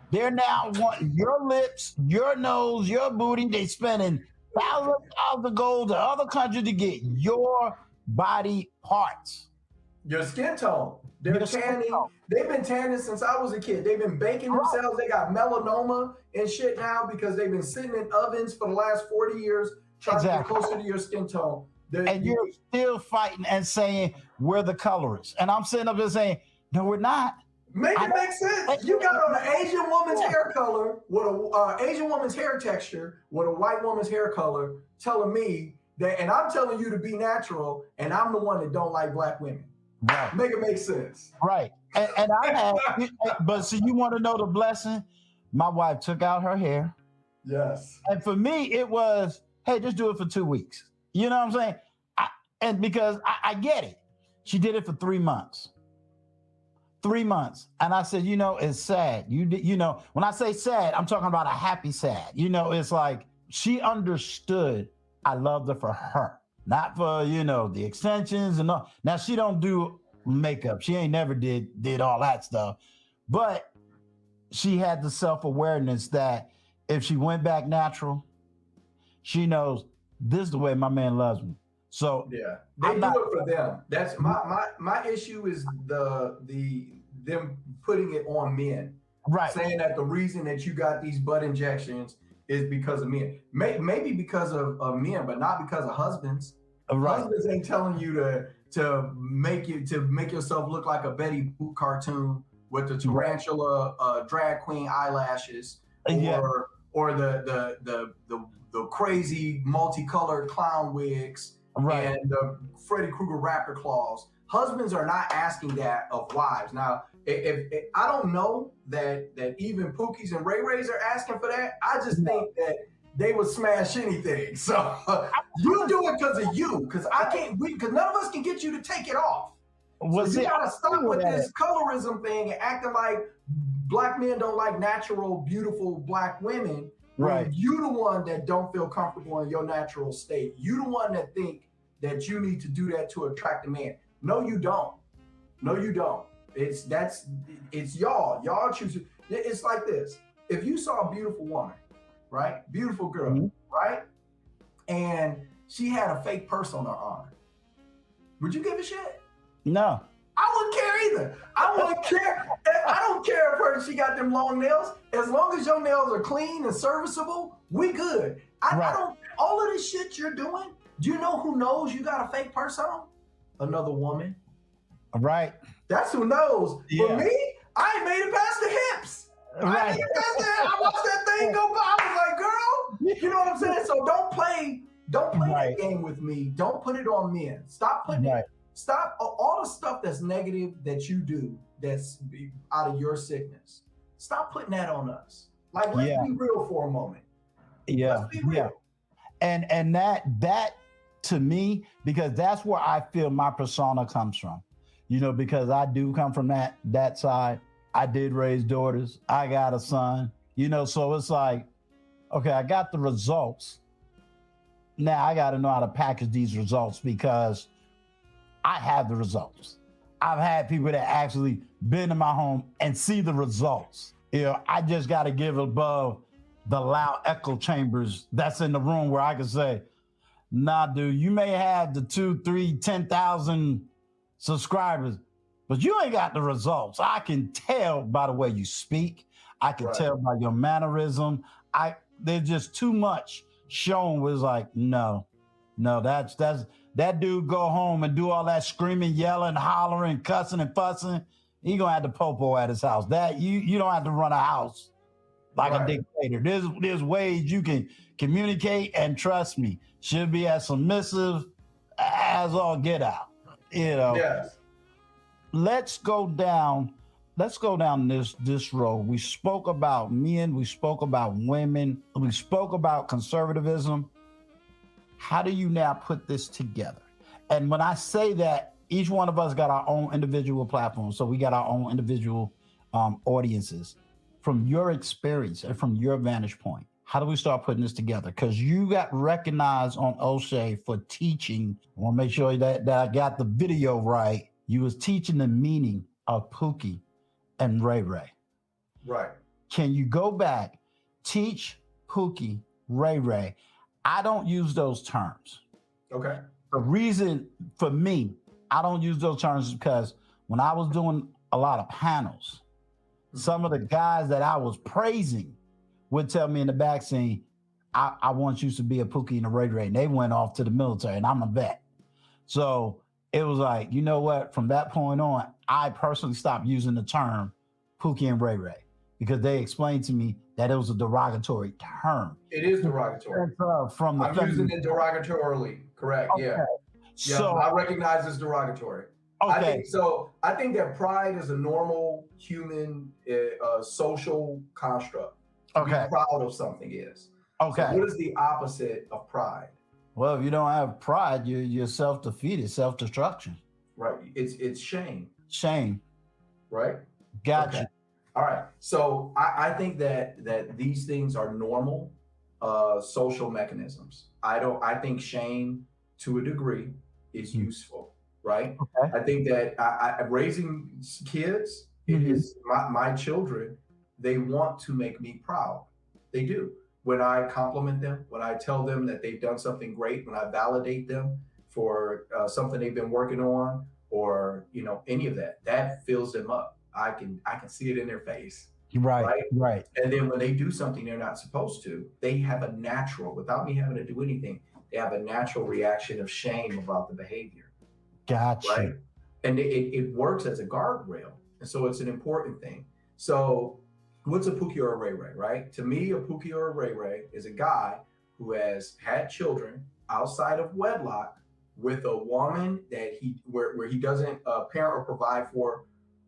A: They're now wanting your lips, your nose, your booty. They spending thousands of gold to other countries to get your body parts.
B: Your skin tone. They're tanning. They've been tanning since I was a kid. They've been baking themselves. They got melanoma and shit now because they've been sitting in ovens for the last 40 years trying to get closer to your skin tone.
A: And you're still fighting and saying we're the colorists. And I'm sitting up there saying, no, we're not.
B: Make it make sense. You got on an Asian woman's hair color with a Asian woman's hair texture with a white woman's hair color, telling me that, and I'm telling you to be natural, and I'm the one that don't like black women.
A: Right.
B: Make it make sense.
A: Right. And I have, but so you want to know the blessing? My wife took out her hair.
B: Yes.
A: And for me, it was, hey, just do it for 2 weeks. You know what I'm saying? And because I get it. She did it for 3 months. 3 months. And I said, you know, it's sad. You know, when I say sad, I'm talking about a happy sad. You know, it's like she understood I loved her for her. Not for, you know, the extensions and all. Now, she don't do makeup. She ain't never did all that stuff. But she had the self-awareness that if she went back natural, she knows this is the way my man loves me. So
B: yeah, they do it for them. That's my issue is them putting it on men.
A: Right.
B: Saying that the reason that you got these butt injections is because of men. Maybe because of men, but not because of husbands.
A: Right.
B: Husbands ain't telling you to make yourself look like a Betty Boop cartoon with the tarantula drag queen eyelashes, or the crazy multicolored clown wigs, and the Freddy Krueger raptor claws. Husbands are not asking that of wives. Now, if I don't know that even Pookies and Ray Rays are asking for that. I just think that they would smash anything. So you do it because of you, because I can't. Because none of us can get you to take it off. So you gotta stop with this colorism thing and acting like black men don't like natural, beautiful black women.
A: Right.
B: You the one that don't feel comfortable in your natural state. You the one that think that you need to do that to attract a man. No, you don't. No, you don't. It's y'all. Y'all choose. It's like this. If you saw a beautiful woman, right? Beautiful girl, right? And she had a fake purse on her arm. Would you give a shit?
A: No.
B: I wouldn't care either. I wouldn't care. I don't care if she got them long nails. As long as your nails are clean and serviceable, we good. I don't. All of this shit you're doing. Do you know who knows you got a fake purse on? Another woman.
A: Right.
B: That's who knows.
A: Yeah.
B: For me, I ain't made it past the hips.
A: Right.
B: I ain't made it past the hips. I watched that thing go by. I was like, girl, you know what I'm saying? So don't play that game with me. Don't put it on men. Stop putting it. Stop all the stuff that's negative that you do that's out of your sickness. Stop putting that on us. Like, let's be real for a moment.
A: Yeah.
B: Let's be real.
A: And that to me, because that's where I feel my persona comes from. You know, because I do come from that side. I did raise daughters. I got a son. You know, so it's like, okay, I got the results. Now I got to know how to package these results because I have the results. I've had people that actually been in my home and see the results. You know, I just got to give above the loud echo chambers that's in the room where I can say, nah, dude, you may have the 2, 3, 10,000 subscribers, but you ain't got the results. I can tell by the way you speak. I can
B: Right.
A: tell by your mannerism. There's just too much shown was like, no, that's that dude go home and do all that screaming, yelling, hollering, cussing and fussing. He gonna have the popo at his house. That you don't have to run a house like a
B: Right.
A: dictator. There's ways you can communicate, and trust me, should be as submissive as all get out. You know,
B: Yes.
A: let's go down this road. We spoke about men, we spoke about women, we spoke about conservatism. How do you now put this together? And when I say that, each one of us got our own individual platform, so we got our own individual audiences. From your experience and from your vantage point, how do we start putting this together? Because you got recognized on O'Shea for teaching. I want to make sure that I got the video right. You was teaching the meaning of Pookie and Ray Ray.
B: Right.
A: Can you go back, teach Pookie, Ray Ray? I don't use those terms.
B: Okay.
A: The reason for me, I don't use those terms is because when I was doing a lot of panels, some of the guys that I was praising would tell me in the back scene, I want you to be a Pookie and a Ray Ray. And they went off to the military and I'm a vet. So it was like, you know what? From that point on, I personally stopped using the term Pookie and Ray Ray because they explained to me that it was a derogatory term.
B: It is derogatory.
A: From the
B: I'm using it derogatorily. Correct.
A: Okay.
B: Yeah. Yeah.
A: So
B: I recognize it's derogatory.
A: okay.
B: I think that pride is a normal human social construct. To be
A: Okay.
B: proud of something is.
A: Okay.
B: So what is the opposite of pride?
A: Well, if you don't have pride, you're self-defeated, self-destruction.
B: Right. It's shame.
A: Shame.
B: Right.
A: Gotcha.
B: Okay. All right. So I think that these things are normal social mechanisms. I think shame to a degree is useful. Right.
A: Okay.
B: I think that raising kids is my children. They want to make me proud. They do. When I compliment them, when I tell them that they've done something great, when I validate them for something they've been working on, or any of that fills them up. I can see it in their face.
A: Right.
B: And then when they do something they're not supposed to, they have a natural, without me having to do anything, they have a natural reaction of shame about the behavior.
A: Gotcha.
B: Right. And it works as a guardrail. And so it's an important thing. So what's a Pookie or a Ray Ray, right? To me, a Pookie or a Ray Ray is a guy who has had children outside of wedlock with a woman that where he doesn't parent or provide for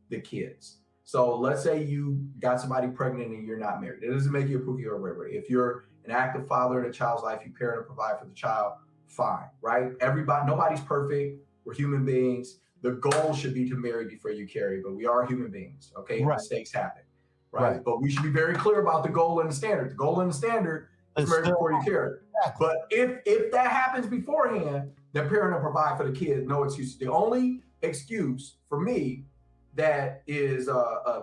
B: the kids. So let's say you got somebody pregnant and you're not married. It doesn't make you a Pookie or a Ray Ray. If you're an active father in a child's life, you parent or provide for the child, fine, right? Nobody's perfect. We're human beings. The goal should be to marry before you carry, but we are human beings, okay?
A: Right.
B: Mistakes happen, right? But we should be very clear about the goal and the standard. The goal and the standard is marry before you carry.
A: Exactly.
B: But if that happens beforehand, then parent or provide for the kid, no excuses. The only excuse for me that is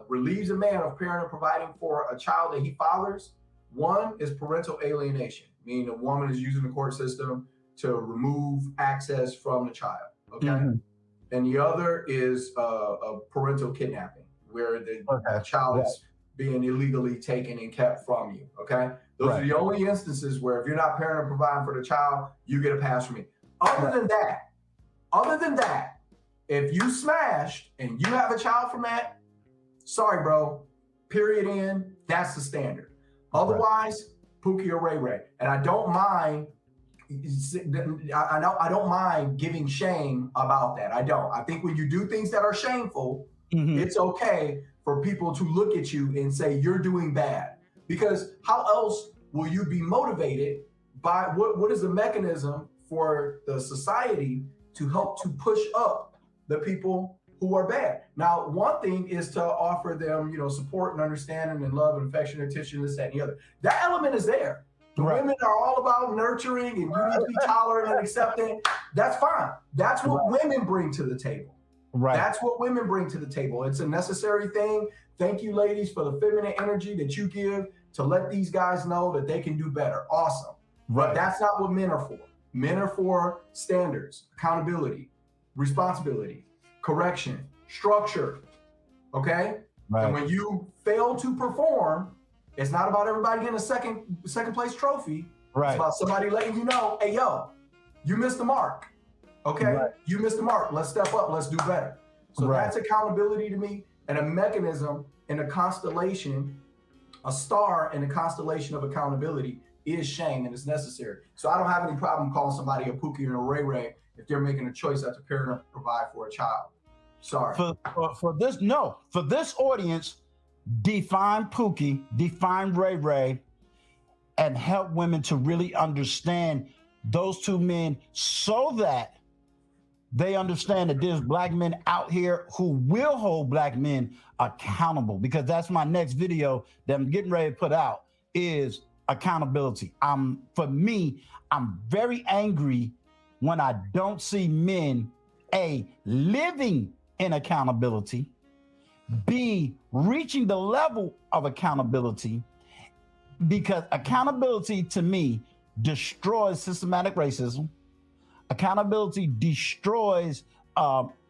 B: relieves a man of parent or providing for a child that he fathers, one is parental alienation, meaning the woman is using the court system to remove access from the child, okay? And the other is a parental kidnapping, where the child is being illegally taken and kept from you, okay? Those are the only instances where if you're not parent or providing for the child, you get a pass from me. Other than that, if you smashed and you have a child from that, sorry, bro, period, end, that's the standard. Otherwise, Pookie or Ray Ray. And I don't mind giving shame about that. I don't. I think when you do things that are shameful, it's okay for people to look at you and say you're doing bad. Because how else will you be motivated by what is the mechanism for the society to help to push up the people who are bad? Now, one thing is to offer them, support and understanding and love and affection, attention, this, that, and the other. That element is there. The women are all about nurturing and you need to be tolerant and accepting. That's fine. That's what women bring to the table. That's what women bring to the table. It's a necessary thing. Thank you, ladies, for the feminine energy that you give to let these guys know that they can do better. Awesome. But that's not what men are for. Men are for standards, accountability, responsibility, correction, structure. Okay.
A: Right.
B: And when you fail to perform, it's not about everybody getting a second place trophy.
A: Right.
B: It's about somebody letting you know, hey, yo, you missed the mark. Okay.
A: Right.
B: You missed the mark. Let's step up. Let's do better. So
A: Right.
B: that's accountability to me, and a mechanism in a constellation, a star in a constellation of accountability is shame, and it's necessary. So I don't have any problem calling somebody a Pookie and a Ray Ray if they're making a choice as a parent to provide for a child. Sorry.
A: For this audience, define Pookie, define Ray Ray, and help women to really understand those two men so that they understand that there's black men out here who will hold black men accountable, because that's my next video that I'm getting ready to put out is accountability. For me, I'm very angry when I don't see men, A, living in accountability, B, reaching the level of accountability, because accountability to me destroys systematic racism. Accountability destroys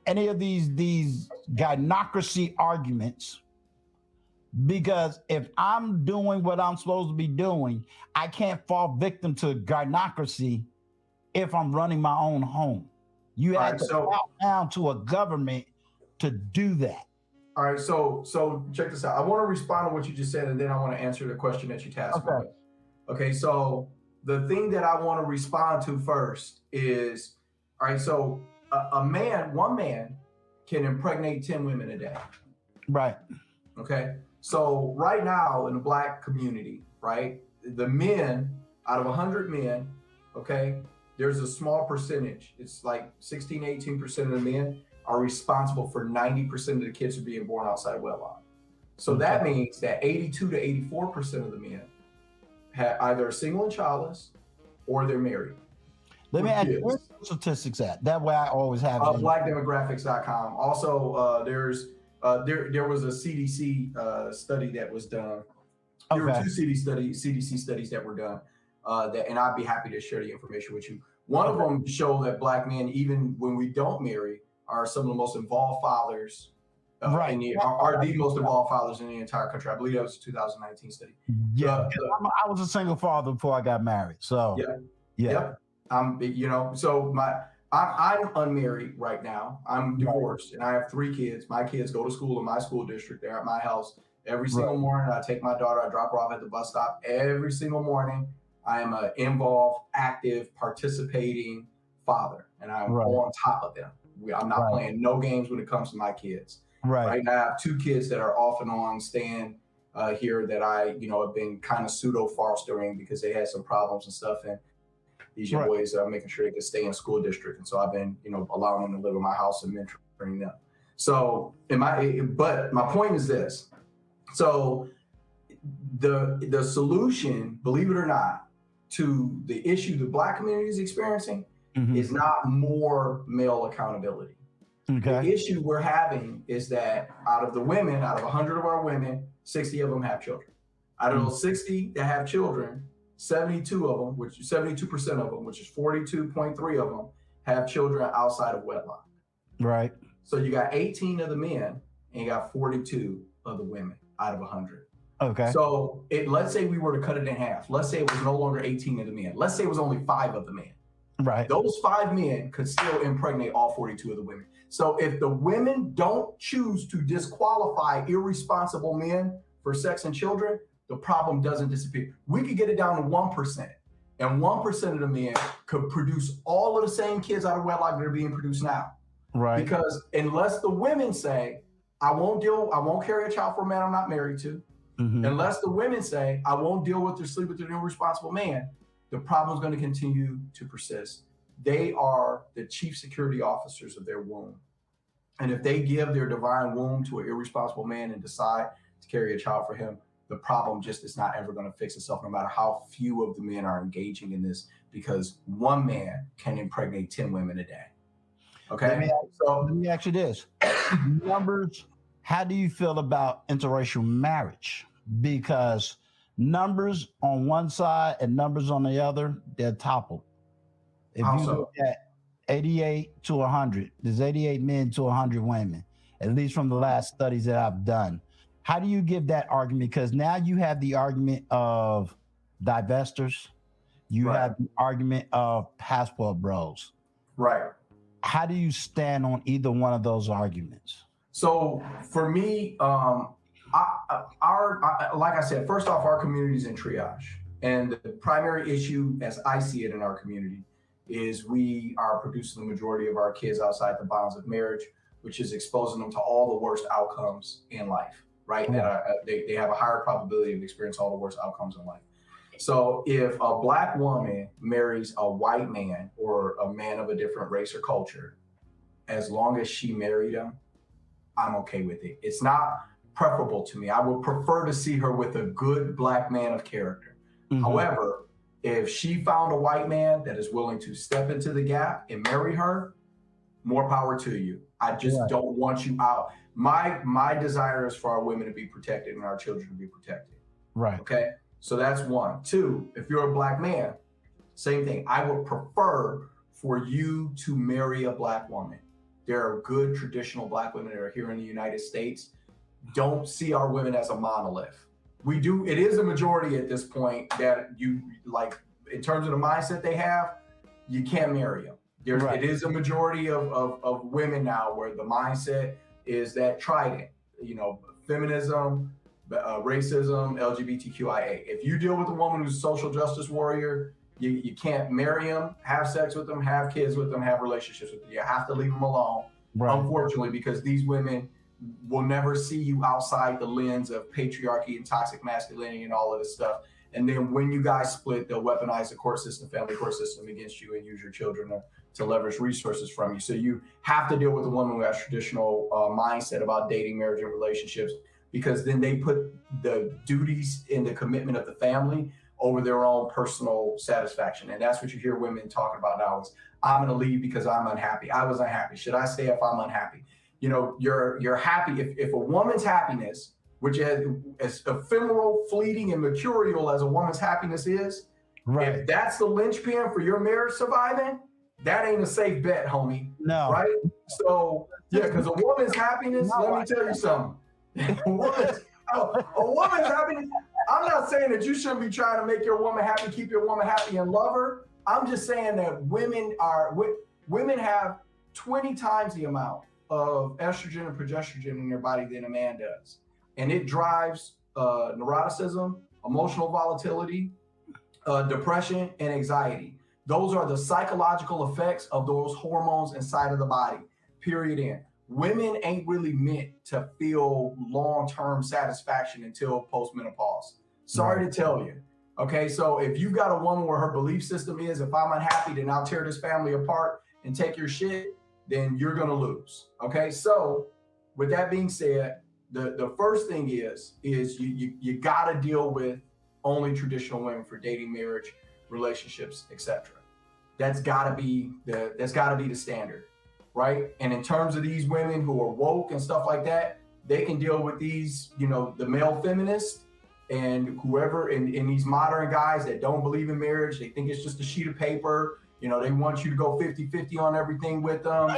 A: any of these gynocracy arguments, because if I'm doing what I'm supposed to be doing, I can't fall victim to gynocracy if I'm running my own home. You have to bow down to a government to do that.
B: All right, so check this out. I want to respond to what you just said, and then I want to answer the question that you tasked me with. Okay, so the thing that I want to respond to first is, all right, so one man can impregnate 10 women a day.
A: Right.
B: Okay, so right now in the black community, right, the men, out of 100 men, okay, there's a small percentage. It's like 16, 18% of the men are responsible for 90% of the kids who are being born outside of wedlock. So that means that 82 to 84% of the men have either single and childless or they're married.
A: Let me ask you, where's the statistics at? That way I always have it.
B: Blackdemographics.com. Also, there was a CDC study that was done. There were two CDC studies that were done, and I'd be happy to share the information with you. One of them showed that black men, even when we don't marry, are some of the most involved fathers. Are the most involved fathers in the entire country. I believe that was a 2019 study.
A: Yeah, I was a single father before I got married. So yeah.
B: So I'm unmarried right now. I'm divorced, and I have 3 kids. My kids go to school in my school district. They're at my house every single morning. I take my daughter, I drop her off at the bus stop every single morning. I am an involved, active, participating father, and I'm on top of them. I'm not playing no games when it comes to my kids. Right now, I have 2 kids that are off and on staying here that I, have been kind of pseudo fostering because they had some problems and stuff. And these young boys are making sure they can stay in school district. And so I've been, allowing them to live in my house and mentoring them. So but my point is this. So the solution, believe it or not, to the issue the black community is experiencing is not more male accountability. The issue we're having is that out of 100 of our women, 60 of them have children. Out of those 60 that have children, 72% of them, which is 42.3 of them, have children outside of wedlock. Right. So you got 18 of the men and you got 42 of the women out of 100. Okay. So let's say we were to cut it in half. Let's say it was no longer 18 of the men. Let's say it was only 5 of the men. Right. Those 5 men could still impregnate all 42 of the women. So if the women don't choose to disqualify irresponsible men for sex and children, the problem doesn't disappear. We could get it down to 1%, and 1% of the men could produce all of the same kids out of wedlock that are being produced now. Right. Because unless the women say, I won't carry a child for a man I'm not married to, unless the women say, I won't deal with or sleep with an irresponsible man, the problem is going to continue to persist. They are the chief security officers of their womb. And if they give their divine womb to an irresponsible man and decide to carry a child for him, the problem just is not ever going to fix itself, no matter how few of the men are engaging in this, because one man can impregnate 10 women a day. Okay.
A: Let me ask you this. Numbers, how do you feel about interracial marriage? Because numbers on one side and numbers on the other, they're toppled. If 88 to 100. There's 88 men to 100 women, at least from the last studies that I've done. How do you give that argument? Because now you have the argument of divestors, you
B: Right.
A: have the argument of passport bros.
B: Right.
A: How do you stand on either one of those arguments?
B: So for me, like I said, first off, our community is in triage. And the primary issue, as I see it in our community, is we are producing the majority of our kids outside the bounds of marriage, which is exposing them to all the worst outcomes in life, right?
A: Right.
B: They have a higher probability of experiencing all the worst outcomes in life. So if a Black woman marries a white man or a man of a different race or culture, as long as she married him, I'm okay with it. It's not preferable to me. I would prefer to see her with a good Black man of character.
A: Mhm.
B: However, if she found a white man that is willing to step into the gap and marry her, more power to you. I just
A: Right.
B: don't want you out. My desire is for our women to be protected and our children to be protected.
A: Right.
B: Okay. So that's one. Two, if you're a Black man, same thing. I would prefer for you to marry a Black woman. There are good traditional Black women that are here in the United States. Don't see our women as a monolith. We do, it is a majority at this point that you like, in terms of the mindset they have, you can't marry them.
A: Right.
B: It is a majority of women now where the mindset is that trident, feminism, racism, LGBTQIA. If you deal with a woman who's a social justice warrior, you can't marry them, have sex with them, have kids with them, have relationships with them. You have to leave them alone,
A: Right.
B: unfortunately, because these women will never see you outside the lens of patriarchy and toxic masculinity and all of this stuff. And then when you guys split, they'll weaponize the court system, family court system against you and use your children to leverage resources from you. So you have to deal with a woman who has traditional mindset about dating, marriage, and relationships, because then they put the duties and the commitment of the family over their own personal satisfaction. And that's what you hear women talking about now is, I'm going to leave because I'm unhappy. I was unhappy. Should I stay if I'm unhappy? You're happy. If a woman's happiness, which is as ephemeral, fleeting, and mercurial as a woman's happiness is,
A: Right.
B: if that's the linchpin for your marriage surviving, that ain't a safe bet, homie.
A: No.
B: Right? So, yeah, because a woman's happiness, let me tell you something. A woman's happiness, I'm not saying that you shouldn't be trying to make your woman happy, keep your woman happy, and love her. I'm just saying that women have 20 times the amount of estrogen and progesterone in their body than a man does. And it drives neuroticism, emotional volatility, depression, and anxiety. Those are the psychological effects of those hormones inside of the body, period. End. Women ain't really meant to feel long-term satisfaction until postmenopause. Sorry to tell you. Okay, so if you've got a woman where her belief system is, if I'm unhappy, then I'll tear this family apart and take your shit, then you're gonna lose. Okay, so with that being said, the first thing is you gotta deal with only traditional women for dating, marriage, relationships, etc. That's gotta be the standard, right? And in terms of these women who are woke and stuff like that, they can deal with these, the male feminists and whoever, and these modern guys that don't believe in marriage. They think it's just a sheet of paper. They want you to go 50-50 on everything with them.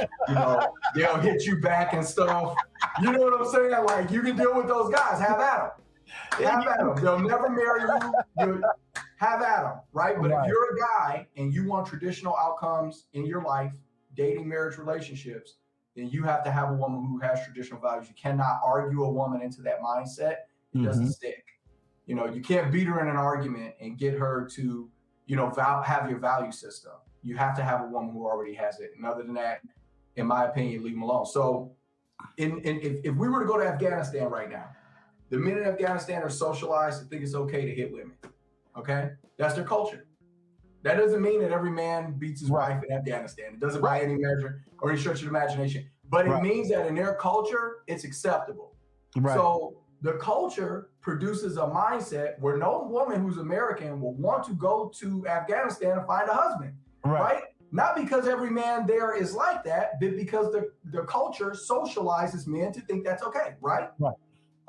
B: They'll hit you back and stuff. You know what I'm saying? Like, you can deal with those guys. Have at them. Have at them. They'll never marry you. Have at them, right? But if you're a guy and you want traditional outcomes in your life, dating, marriage, relationships, then you have to have a woman who has traditional values. You cannot argue a woman into that mindset. It doesn't stick. You can't beat her in an argument and get her to, have your value system. You have to have a woman who already has it. And other than that, in my opinion, leave them alone. So if we were to go to Afghanistan right now, the men in Afghanistan are socialized to think it's okay to hit women. Okay? That's their culture. That doesn't mean that every man beats his wife in Afghanistan. It doesn't by any measure or any stretch of imagination. But it means that in their culture, it's acceptable. Right. So the culture produces a mindset where no woman who's American will want to go to Afghanistan and find a husband, right? Not because every man there is like that, but because the culture socializes men to think that's okay, right? Right.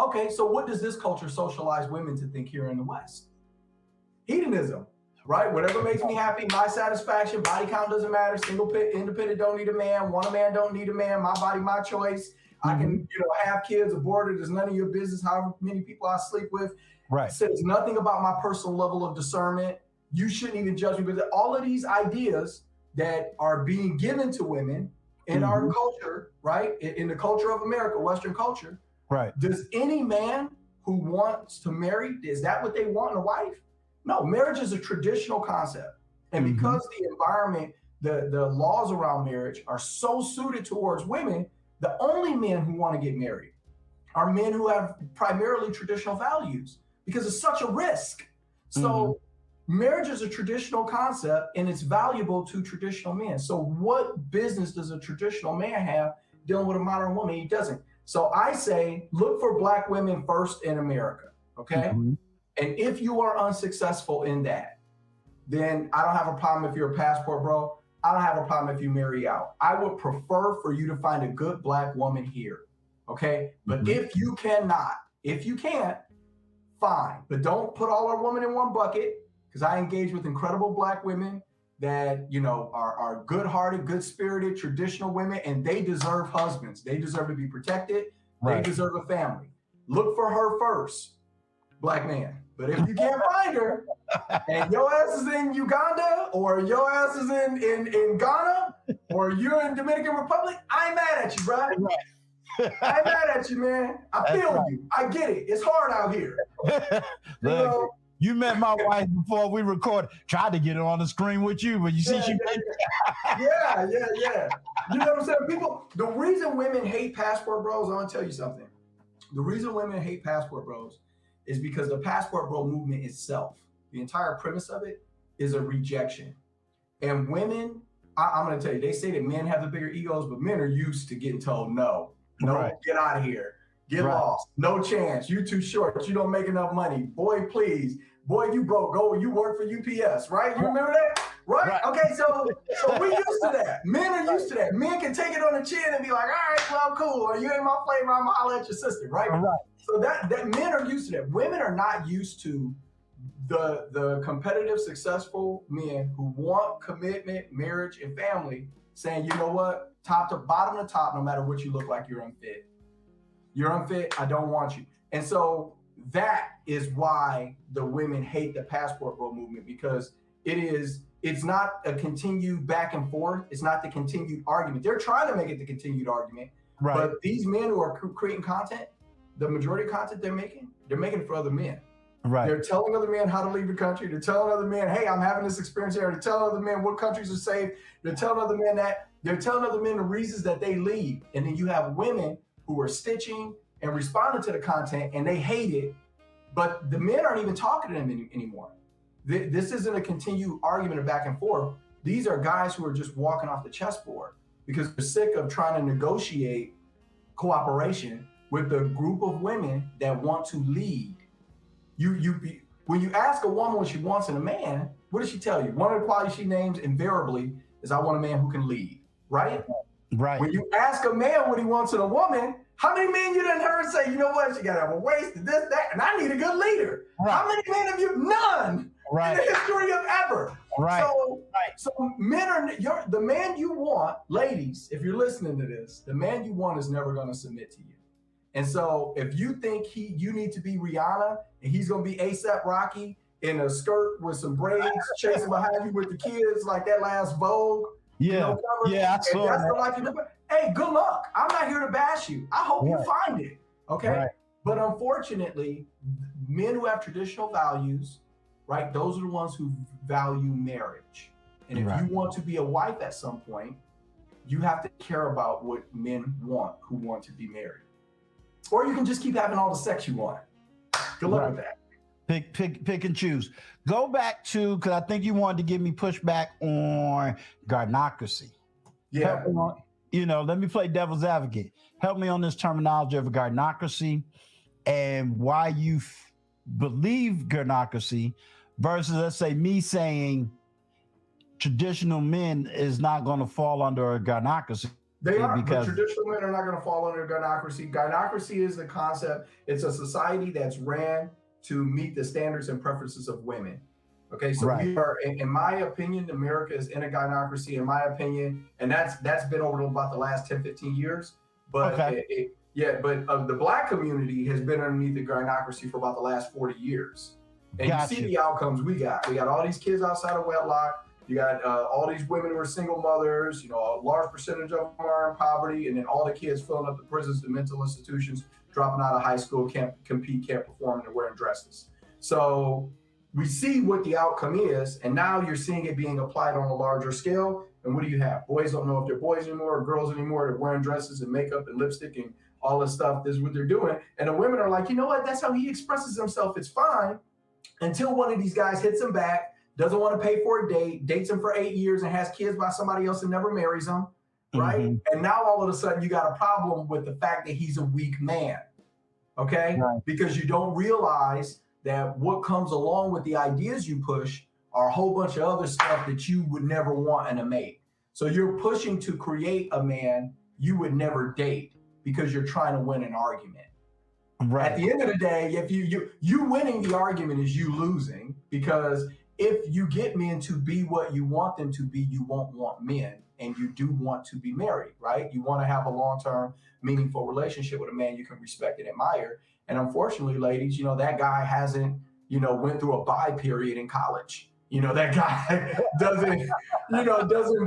B: Okay, so what does this culture socialize women to think here in the West? Hedonism. right? Whatever makes me happy, my satisfaction, body count doesn't matter. Independent don't need a man. Want a man don't need a man. My body, my choice. I can, have kids, aborted. It's none of your business. However many people I sleep with.
A: Right.
B: It says nothing about my personal level of discernment. You shouldn't even judge me. But all of these ideas that are being given to women in our culture, right? In the culture of America, Western culture.
A: Right.
B: Does any man who wants to marry, is that what they want in a wife? No, marriage is a traditional concept. And because the environment, the laws around marriage are so suited towards women, the only men who want to get married are men who have primarily traditional values because it's such a risk. So marriage is a traditional concept and it's valuable to traditional men. So what business does a traditional man have dealing with a modern woman? He doesn't. So I say, look for Black women first in America, okay? And if you are unsuccessful in that, then I don't have a problem if you're a passport bro. I don't have a problem if you marry out. I would prefer for you to find a good Black woman here, okay? But if you cannot, if you can't, fine. But don't put all our women in one bucket, because I engage with incredible Black women that, are good-hearted, good-spirited, traditional women, and they deserve husbands. They deserve to be protected. Right. They deserve a family. Look for her first, Black man. But if you can't find her, and your ass is in Uganda, or your ass is in Ghana, or you're in Dominican Republic, I ain't mad at you, bro. I ain't mad at you, man. I feel you. I get it. It's hard out here.
A: You met my wife before we recorded. Tried to get it on the screen with you, but you see, she.
B: Yeah. You know what I'm saying? The reason women hate passport bros, I'm gonna tell you something. The reason women hate passport bros is because the passport bro movement itself, the entire premise of it, is a rejection. And women, I'm gonna tell you, they say that men have the bigger egos, but men are used to getting told no, get out of here. Get lost. No chance. You too short. You don't make enough money. Boy, please. Boy, you broke. Go. You work for UPS, right? You remember that? Right? Okay, so we're used to that. Men are used to that. Men can take it on the chin and be like, all right, well, cool. Or you ain't my flavor. I'm going to holler at your sister, right? So that men are used to that. Women are not used to the competitive, successful men who want commitment, marriage, and family saying, you know what? Top to bottom to top, no matter what you look like, you're unfit. You're unfit. I don't want you. And so that is why the women hate the passport bro movement, because it's not a continued back and forth. It's not the continued argument. They're trying to make it the continued argument. Right. But these men who are creating content, the majority of content they're making it for other men. Right. They're telling other men how to leave the country. They're telling other men, hey, I'm having this experience here. They're telling other men what countries are safe. They're telling other men that. They're telling other men the reasons that they leave. And then you have women who are stitching and responding to the content, and they hate it, but the men aren't even talking to them anymore. This isn't a continued argument of back and forth. These are guys who are just walking off the chessboard because they're sick of trying to negotiate cooperation with the group of women that want to lead. When you ask a woman what she wants in a man, what does she tell you? One of the qualities she names invariably is, I want a man who can lead, right? Right. When you ask a man what he wants in a woman, how many men you done heard say, you know what, she got to have a waist, this, that, and I need a good leader? Right. How many men have you? None. Right. In the history of ever. Right. So men are, the man you want, ladies, if you're listening to this, the man you want is never going to submit to you. And so if you think you need to be Rihanna and he's going to be A$AP Rocky in a skirt with some braids chasing behind you with the kids like that last Vogue. Yeah. I saw that's the life you live. Hey, good luck. I'm not here to bash you. I hope you find it. Okay. Right. But unfortunately, men who have traditional values, right, those are the ones who value marriage. And if you want to be a wife at some point, you have to care about what men want who want to be married. Or you can just keep having all the sex you want. Good luck with that.
A: Pick and choose. Go back to, because I think you wanted to give me pushback on garnocracy. Yeah. Let me play devil's advocate. Help me on this terminology of garnocracy and why you believe garnocracy versus, let's say, me saying traditional men is not going to fall under a garnocracy.
B: They are, because traditional men are not going to fall under garnocracy. Garnocracy is the concept. It's a society that's ran to meet the standards and preferences of women. Okay, so
A: Right.
B: we are, in my opinion, America is in a gynocracy, in my opinion, and that's been over about the last 10, 15 years. But
A: Okay.
B: the black community has been underneath the gynocracy for about the last 40 years. And you see
A: Gotcha.
B: the outcomes we got. We got all these kids outside of wedlock. You got all these women who are single mothers. You know, a large percentage of them are in poverty, and then all the kids filling up the prisons, the mental institutions, dropping out of high school, can't compete, can't perform, and they're wearing dresses. So we see what the outcome is, and now you're seeing it being applied on a larger scale. And what do you have? Boys don't know if they're boys anymore or girls anymore. They're wearing dresses and makeup and lipstick and all this stuff. This is what they're doing. And the women are like, you know what? That's how he expresses himself. It's fine. Until one of these guys hits him back, doesn't want to pay for a date, dates him for 8 years and has kids by somebody else and never marries him, right?
A: Mhm.
B: And now all of a sudden you got a problem with the fact that he's a weak man, okay?
A: Right.
B: Because you don't realize that what comes along with the ideas you push are a whole bunch of other stuff that you would never want in a mate. So you're pushing to create a man you would never date because you're trying to win an argument.
A: Right.
B: At the end of the day, if you winning the argument is you losing, because if you get men to be what you want them to be, you won't want men, and you do want to be married, right? You want to have a long-term, meaningful relationship with a man you can respect and admire. And unfortunately, ladies, you know, that guy hasn't, you know, went through a bi period in college. You know, that guy doesn't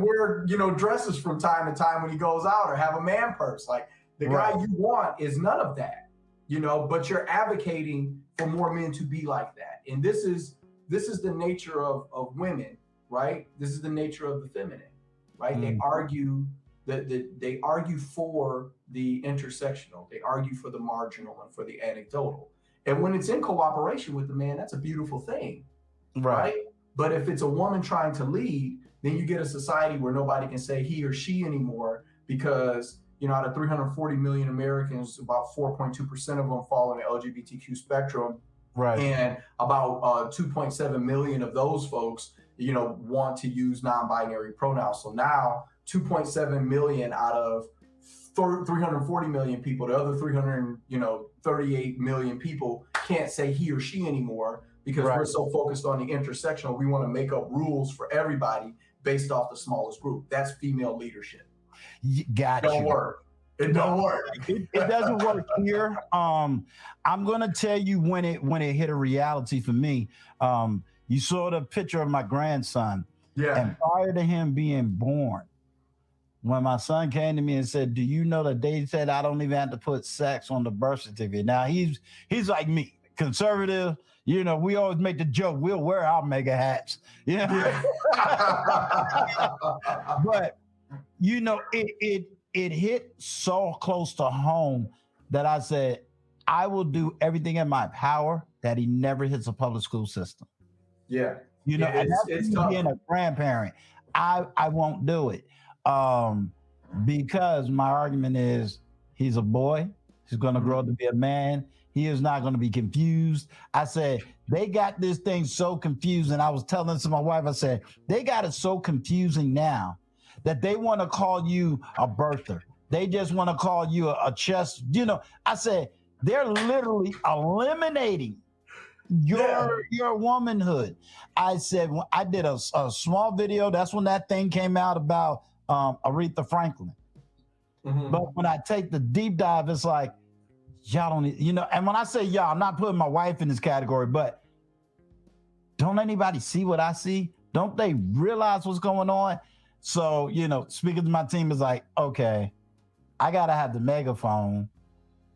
B: wear, you know, dresses from time to time when he goes out or have a man purse. Like the guy you want is none of that, you know, but you're advocating for more men to be like that. And this is the nature of women, right? This is the nature of the feminine, right? They argue they argue for the intersectional, they argue for the marginal and for the anecdotal. And when it's in cooperation with the man, that's a beautiful thing, right? But if it's a woman trying to lead, then you get a society where nobody can say he or she anymore because, you know, out of 340 million Americans, about 4.2% of them fall in the LGBTQ spectrum.
A: Right.
B: And about 2.7 million of those folks, you know, want to use non-binary pronouns. So now 2.7 million out of 340 million people, the other 338 million people can't say he or she anymore because we're so focused on the intersectional. We want to make up rules for everybody based off the smallest group. That's female leadership.
A: Gotcha.
B: Don't work. It don't work.
A: It doesn't work here. I'm gonna tell you when it hit a reality for me. You saw the picture of my grandson.
B: Yeah.
A: And prior to him being born, when my son came to me and said, "Do you know that they said I don't even have to put sex on the birth certificate?" Now he's like me, conservative. You know, we always make the joke, we'll wear our mega hats. Yeah. But you know, it hit so close to home that I said, I will do everything in my power that he never hits a public school system.
B: Yeah.
A: You know, and that's tough. Being a grandparent, I won't do it. Because my argument is he's a boy, he's gonna grow up to be a man, he is not gonna be confused. I said, they got this thing so confused, and I was telling this to my wife, I said, they got it so confusing now that they want to call you a birther. They just want to call you a chest. You know, I said, they're literally eliminating your womanhood. I said, when I did a small video, that's when that thing came out about Aretha Franklin. But when I take the deep dive, it's like, y'all don't, you know, and when I say y'all, I'm not putting my wife in this category, but don't anybody see what I see? Don't they realize what's going on? So, you know, speaking to my team is like, okay, I got to have the megaphone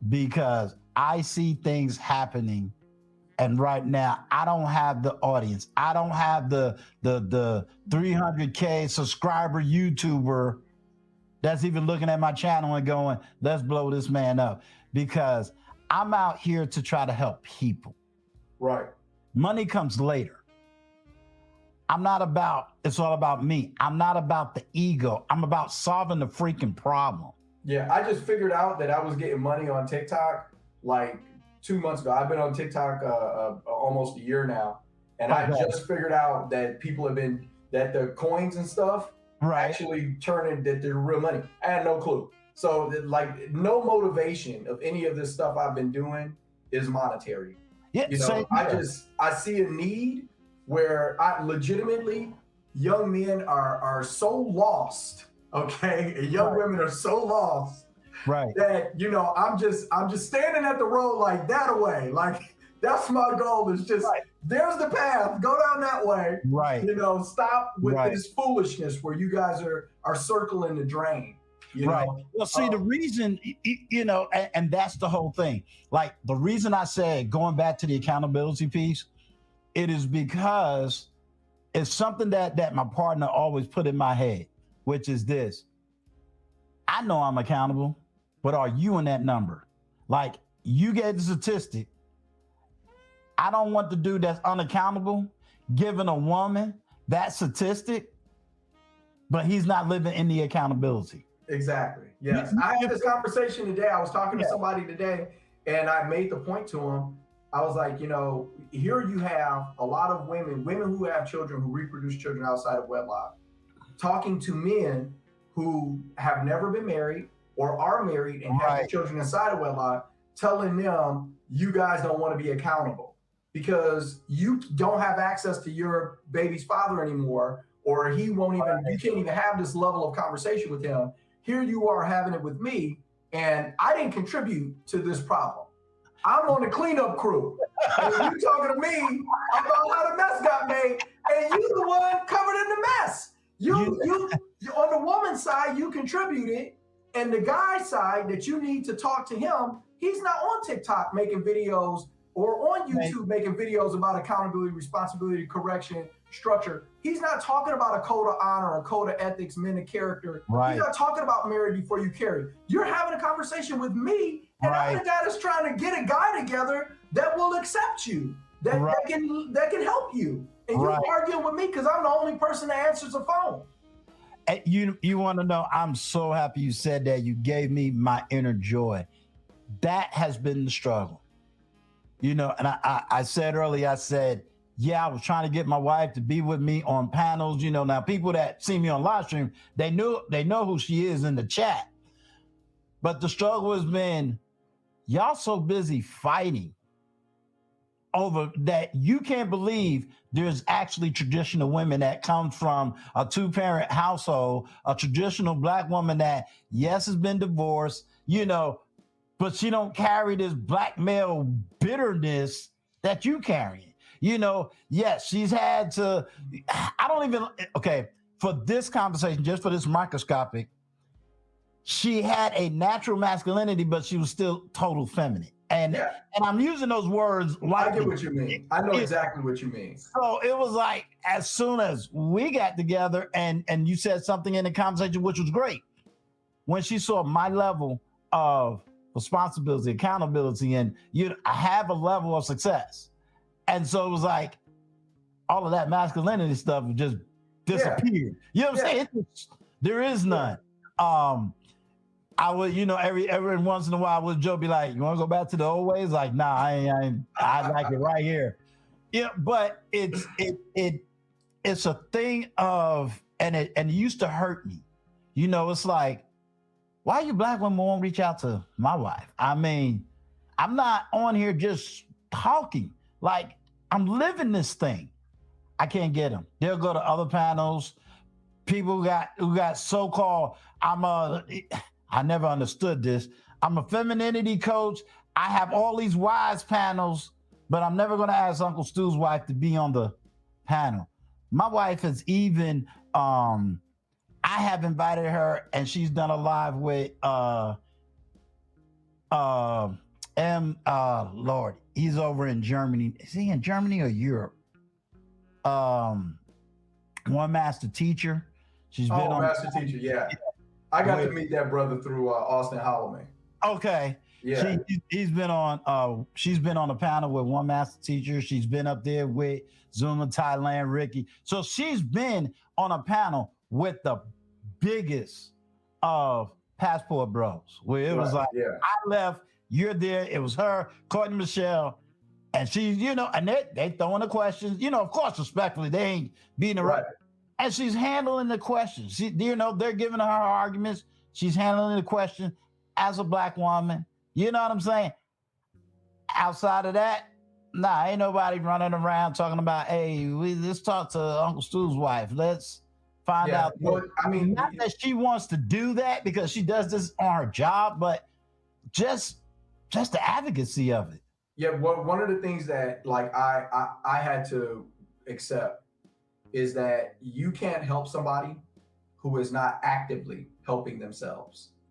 A: because I see things happening. And right now, I don't have the audience. I don't have the 300K subscriber YouTuber that's even looking at my channel and going, let's blow this man up. Because I'm out here to try to help people.
B: Right.
A: Money comes later. It's all about me. I'm not about the ego. I'm about solving the freaking problem.
B: Yeah, I just figured out that I was getting money on TikTok like 2 months ago. I've been on TikTok almost a year now. And I just figured out that that the coins and stuff actually turning that they're real money. I had no clue. So like no motivation of any of this stuff I've been doing is monetary.
A: Yeah,
B: you know, I see a need where I legitimately young men are so lost, okay, and young women are so lost,
A: right,
B: that I'm just standing at the road like that away, like that's my goal. Is just there's the path, go down that way.
A: right,
B: Stop with
A: right.
B: this foolishness where you guys are circling the drain.
A: Right. Well, see, the reason, and that's the whole thing. Like the reason I said, going back to the accountability piece, it is because it's something that my partner always put in my head, which is this: I know I'm accountable, but are you in that number? Like you gave the statistic. I don't want the dude that's unaccountable giving a woman that statistic, but he's not living in the accountability.
B: Exactly. Yes. I had this conversation today. I was talking to somebody today, and I made the point to him. I was like, here you have a lot of women who have children, who reproduce children outside of wedlock, talking to men who have never been married or are married and have children inside of wedlock, telling them, you guys don't want to be accountable because you don't have access to your baby's father anymore, or he won't even, you can't even have this level of conversation with him. Here you are having it with me, and I didn't contribute to this problem. I'm on the cleanup crew. And you talking to me about how the mess got made, and you the one covered in the mess. You on the woman's side, you contributed, and the guy's side that you need to talk to him, he's not on TikTok making videos or on YouTube making videos about accountability, responsibility, correction, structure. He's not talking about a code of honor, a code of ethics, men of character. He's not talking about marry before you carry. You're having a conversation with me, and I'm the guy that's trying to get a guy together that will accept you, that can help you. And you're arguing with me because I'm the only person that answers the phone.
A: And you want to know, I'm so happy you said that. You gave me my inner joy. That has been the struggle. And I said earlier, I said, I was trying to get my wife to be with me on panels. Now people that see me on live stream, they know who she is in the chat. But the struggle has been, y'all so busy fighting over that you can't believe there's actually traditional women that come from a 2-parent household, a traditional Black woman that, yes, has been divorced, but she don't carry this Black male bitterness that you carry. Yes, she's had to, for this conversation, just for this microscopic, she had a natural masculinity, but she was still total feminine. And I'm using those words lightly.
B: I get what you mean. I know exactly what you mean.
A: So it was like, as soon as we got together and you said something in the conversation, which was great, when she saw my level of responsibility, accountability, and I have a level of success. And so it was like, all of that masculinity stuff just disappeared. You know what I'm saying? There is none. I would, every once in a while, I would Joe be like, "You want to go back to the old ways?" Like, nah, I like it right here. But it's a thing of, and it used to hurt me. It's like, why you Black women won't reach out to my wife? I mean, I'm not on here just talking. Like, I'm living this thing. I can't get them. They'll go to other panels. People who got so-called, I never understood this. I'm a femininity coach. I have all these wise panels, but I'm never going to ask Uncle Stu's wife to be on the panel. My wife has even, I have invited her, and she's done a live with Lord, he's over in Germany. Is he in Germany or Europe? One Master Teacher. She's been on
B: Master Teacher, yeah. I got to meet that brother through Austin Holloway.
A: Okay. Yeah. She's been on a panel with One Master Teacher. She's been up there with Zuma, Thailand, Ricky. So she's been on a panel with the biggest of passport bros, where it was like, I left, you're there. It was her, Courtney Michelle, and she's, and they throwing the questions, of course, respectfully, they ain't beating her up. And she's handling the questions. They're giving her arguments. She's handling the question as a Black woman. You know what I'm saying? Outside of that, Nah, ain't nobody running around talking about, hey, let's talk to Uncle Stu's wife. Let's find
B: Yeah,
A: out that,
B: well, I mean,
A: not that she wants to do that because she does this on her job, but just just the advocacy of it.
B: yeah. One of the things that like I had to accept is that you can't help somebody who is not actively helping themselves.